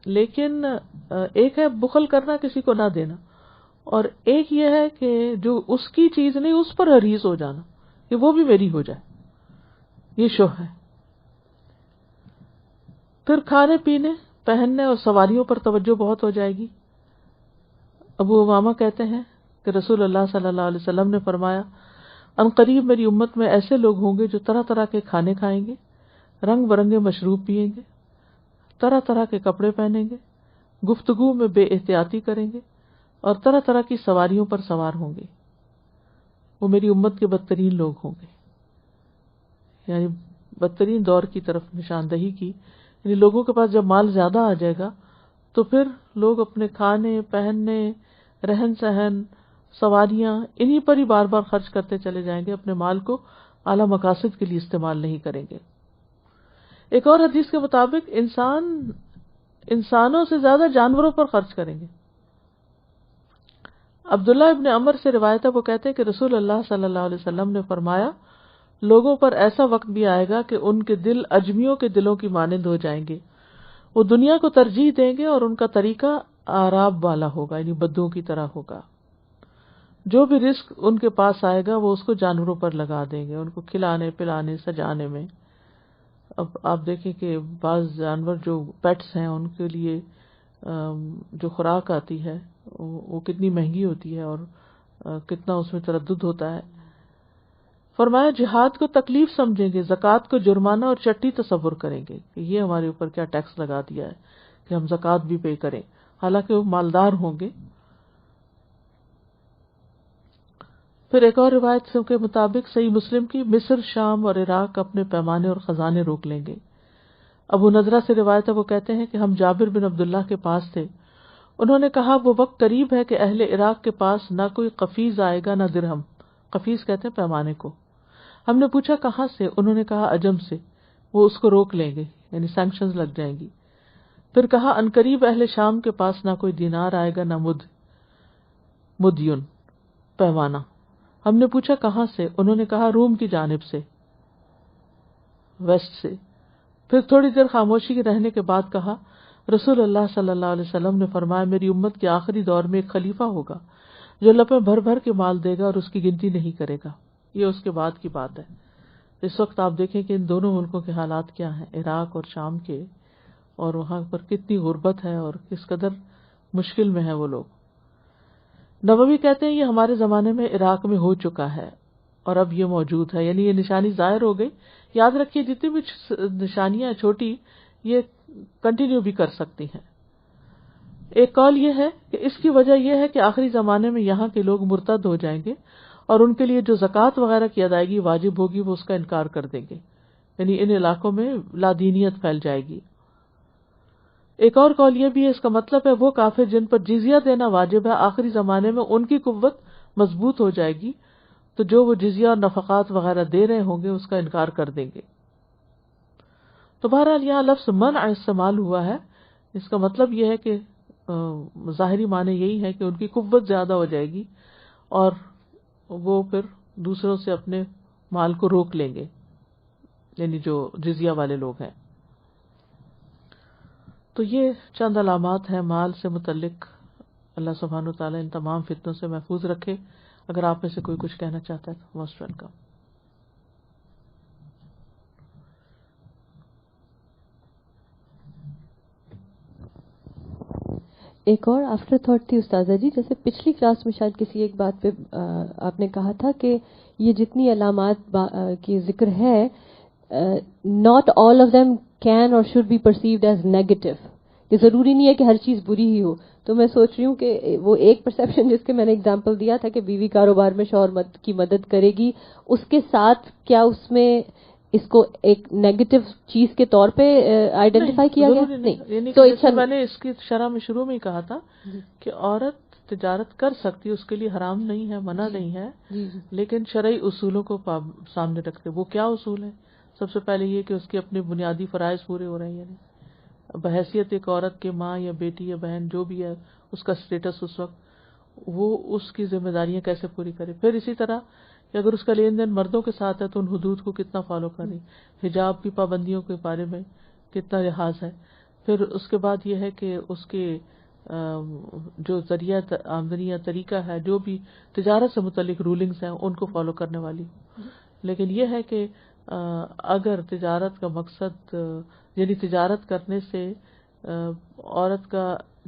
لیکن ایک ہے بخل کرنا، کسی کو نہ دینا، اور ایک یہ ہے کہ جو اس کی چیز نہیں اس پر حریص ہو جانا کہ وہ بھی میری ہو جائے، یہ شح ہے۔ پھر کھانے پینے، پہننے اور سواریوں پر توجہ بہت ہو جائے گی۔ ابو امامہ کہتے ہیں کہ رسول اللہ صلی اللہ علیہ وسلم نے فرمایا ان قریب میری امت میں ایسے لوگ ہوں گے جو طرح طرح کے کھانے کھائیں گے، رنگ برنگے مشروب پئیں گے، طرح طرح کے کپڑے پہنیں گے، گفتگو میں بے احتیاطی کریں گے اور طرح طرح کی سواریوں پر سوار ہوں گے۔ وہ میری امت کے بدترین لوگ ہوں گے، یعنی بدترین دور کی طرف نشاندہی کی۔ یعنی لوگوں کے پاس جب مال زیادہ آ جائے گا تو پھر لوگ اپنے کھانے، پہننے، رہن سہن، سواریاں انہی پر ہی بار بار خرچ کرتے چلے جائیں گے، اپنے مال کو اعلیٰ مقاصد کے لیے استعمال نہیں کریں گے۔ ایک اور حدیث کے مطابق انسانوں سے زیادہ جانوروں پر خرچ کریں گے۔ عبداللہ ابن عمر سے روایت ہے، وہ کہتے ہیں کہ رسول اللہ صلی اللہ علیہ وسلم نے فرمایا لوگوں پر ایسا وقت بھی آئے گا کہ ان کے دل اجمیوں کے دلوں کی مانند ہو جائیں گے، وہ دنیا کو ترجیح دیں گے اور ان کا طریقہ آراب والا ہوگا، یعنی بدوؤں کی طرح ہوگا۔ جو بھی رزق ان کے پاس آئے گا وہ اس کو جانوروں پر لگا دیں گے، ان کو کھلانے پلانے سجانے میں۔ اب آپ دیکھیں کہ بعض جانور جو پیٹس ہیں ان کے لیے جو خوراک آتی ہے وہ کتنی مہنگی ہوتی ہے اور کتنا اس میں تردد ہوتا ہے۔ فرمایا جہاد کو تکلیف سمجھیں گے، زکوٰۃ کو جرمانہ اور چٹی تصور کریں گے کہ یہ ہمارے اوپر کیا ٹیکس لگا دیا ہے کہ ہم زکوٰۃ بھی پے کریں، حالانکہ وہ مالدار ہوں گے۔ پھر ایک اور روایت کے مطابق صحیح مسلم کی، مصر، شام اور عراق اپنے پیمانے اور خزانے روک لیں گے۔ ابو نضرہ سے روایت ہے، وہ کہتے ہیں کہ ہم جابر بن عبداللہ کے پاس تھے، انہوں نے کہا وہ وقت قریب ہے کہ اہل عراق کے پاس نہ کوئی قفیز آئے گا نہ درہم، قفیز کہتے ہیں پیمانے کو۔ ہم نے پوچھا کہاں سے، انہوں نے کہا عجم سے، وہ اس کو روک لیں گے، یعنی سینکشنز لگ جائیں گی۔ پھر کہا عنقریب اہل شام کے پاس نہ کوئی دینار آئے گا نہ مدین، پیمانہ. ہم نے پوچھا کہاں سے؟ انہوں نے کہا روم کی جانب سے، ویسٹ سے. پھر تھوڑی دیر خاموشی رہنے کے بعد کہا رسول اللہ صلی اللہ علیہ وسلم نے فرمایا میری امت کے آخری دور میں ایک خلیفہ ہوگا جو لپیں بھر بھر کے مال دے گا اور اس کی گنتی نہیں کرے گا. یہ اس کے بعد کی بات ہے. اس وقت آپ دیکھیں کہ ان دونوں ملکوں کے حالات کیا ہیں، عراق اور شام کے، اور وہاں پر کتنی غربت ہے اور کس قدر مشکل میں ہے وہ لوگ. نووی کہتے ہیں یہ ہمارے زمانے میں عراق میں ہو چکا ہے اور اب یہ موجود ہے، یعنی یہ نشانی ظاہر ہو گئی. یاد رکھیے جتنی بھی نشانیاں چھوٹی یہ کنٹینیو بھی کر سکتی ہیں. ایک قول یہ ہے کہ اس کی وجہ یہ ہے کہ آخری زمانے میں یہاں کے لوگ مرتد ہو جائیں گے اور ان کے لیے جو زکوٰۃ وغیرہ کی ادائیگی واجب ہوگی وہ اس کا انکار کر دیں گے، یعنی ان علاقوں میں لادینیت پھیل جائے گی. ایک اور قول یہ بھی ہے اس کا مطلب ہے وہ کافر جن پر جزیہ دینا واجب ہے آخری زمانے میں ان کی قوت مضبوط ہو جائے گی تو جو وہ جزیہ اور نفقات وغیرہ دے رہے ہوں گے اس کا انکار کر دیں گے. تو بہرحال یہاں لفظ منع استعمال ہوا ہے، اس کا مطلب یہ ہے کہ ظاہری معنی یہی ہے کہ ان کی قوت زیادہ ہو جائے گی اور وہ پھر دوسروں سے اپنے مال کو روک لیں گے، یعنی جو جزیہ والے لوگ ہیں. تو یہ چند علامات ہیں مال سے متعلق. اللہ سبحانہ وتعالیٰ ان تمام فتنوں سے محفوظ رکھے. اگر آپ میں سے کوئی کچھ کہنا چاہتا ہے تو موسٹ ویلکم. ایک اور آفٹر تھاٹ تھی استاذہ جی، جیسے پچھلی کلاس میں شاید کسی ایک بات پہ آپ نے کہا تھا کہ یہ جتنی علامات کی ذکر ہے not all of them can or should be perceived as negative. یہ ضروری نہیں ہے کہ ہر چیز بری ہی ہو. تو میں سوچ رہی ہوں کہ وہ ایک پرسیپشن جس کے میں نے اگزامپل دیا تھا کہ بیوی کاروبار میں شوہر کی مدد کرے گی، اس کے ساتھ کیا اس میں اس کو ایک نیگیٹو چیز کے طور پہ آئیڈینٹیفائی کیا گیا؟ نہیں. تو میں نے اس کی شرح میں شروع میں ہی کہا تھا کہ عورت تجارت کر سکتی ہے، اس کے لیے حرام نہیں ہے، منع نہیں ہے، لیکن شرعی اصولوں کو سامنے رکھتے. وہ کیا اصول ہیں؟ سب سے پہلے یہ کہ اس کے اپنے بنیادی فرائض پورے ہو رہے ہیں، یعنی بحیثیت ایک عورت کے ماں یا بیٹی یا بہن جو بھی ہے اس کا اسٹیٹس اس وقت، وہ اس کی ذمہ داریاں کیسے پوری کرے. پھر اسی طرح کہ اگر اس کا لین دین مردوں کے ساتھ ہے تو ان حدود کو کتنا فالو کرے، حجاب کی پابندیوں کے بارے میں کتنا لحاظ ہے. پھر اس کے بعد یہ ہے کہ اس کے جو ذریعہ آمدنی یا طریقہ ہے، جو بھی تجارت سے متعلق رولنگز ہیں ان کو فالو کرنے والی. لیکن یہ ہے کہ اگر تجارت کا مقصد یعنی تجارت کرنے سے عورت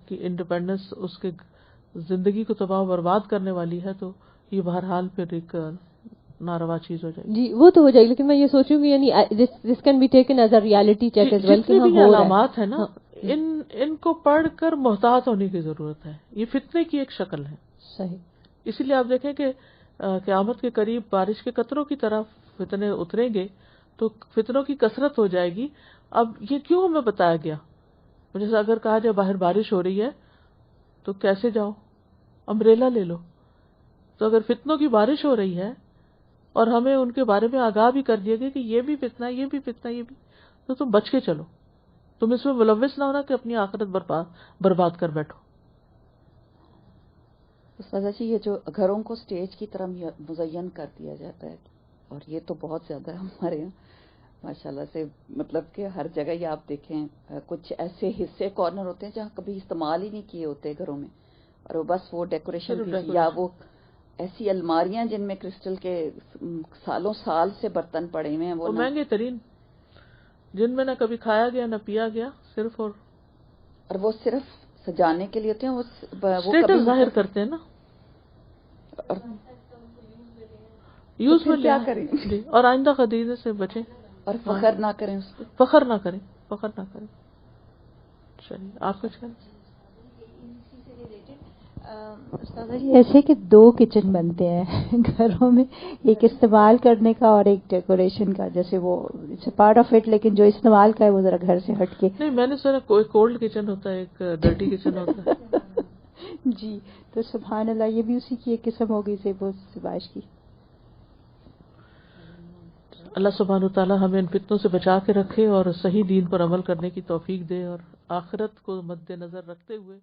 کی انڈیپینڈنس اس کے زندگی کو تباہ و برباد کرنے والی ہے تو یہ بہرحال پھر ایک ناروا چیز ہو جائے گی. جی وہ تو ہو جائے گی، لیکن میں یہ سوچ رہی ہوں کہ یعنی this can be taken as a reality check as well. جتنے بھی علامات ہیں نا ان کو پڑھ کر محتاط ہونے کی ضرورت ہے. یہ فتنے کی ایک شکل ہے. صحیح. اسی لیے آپ دیکھیں کہ قیامت کے قریب بارش کے قطروں کی طرف فتنے اتریں گے تو فتنوں کی کثرت ہو جائے گی. اب یہ کیوں ہمیں بتایا گیا؟ جیسے اگر کہا جائے باہر بارش ہو رہی ہے تو کیسے جاؤ؟ امبریلا لے لو. تو اگر فتنوں کی بارش ہو رہی ہے اور ہمیں ان کے بارے میں آگاہ بھی کر دیا گیا کہ یہ بھی فتنہ، یہ بھی فتنہ، یہ بھی، تو تم بچ کے چلو. تم اس میں ملوث نہ ہونا کہ اپنی آخرت برباد کر بیٹھو. استاذہ جی یہ جو گھروں کو اسٹیج کی طرح مزین کر دیا جاتا ہے اور یہ تو بہت زیادہ ہمارے یہاں ماشاءاللہ سے، مطلب کہ ہر جگہ یہ آپ دیکھیں کچھ ایسے حصے کارنر ہوتے ہیں جہاں کبھی استعمال ہی نہیں کیے ہوتے گھروں میں، اور وہ بس وہ ڈیکوریشن یا وہ ایسی الماریاں جن میں کرسٹل کے سالوں سال سے برتن پڑے ہوئے ہیں، وہ مہنگے ترین، جن میں نہ کبھی کھایا گیا نہ پیا گیا، صرف اور وہ صرف سجانے کے لیے ہوتے ہیں، وہ اسٹیٹس ظاہر کرتے ہیں نا. یوز میں کیا کریں اور آئندہ خریدنے سے بچیں اور فخر نہ کریں اس پہ. فخر نہ کریں. چلیے آپ کچھ کریں. استاذہ جی ایسے کہ 2 کچن بنتے ہیں گھروں میں، ایک استعمال کرنے کا اور ایک ڈیکوریشن کا، جیسے وہ پارٹ آف اٹ، لیکن جو استعمال کا ہے وہ ذرا گھر سے ہٹ کے. نہیں، میں نے سنا کوئی کولڈ کچن ہوتا ہے، ایک ڈرٹی کچن ہوتا ہے. جی تو سبحان اللہ یہ بھی اسی کی ایک قسم ہوگی سے وہ سبائش کی. اللہ سبحانہ وتعالیٰ ہمیں ان فتنوں سے بچا کے رکھے اور صحیح دین پر عمل کرنے کی توفیق دے، اور آخرت کو مد نظر رکھتے ہوئے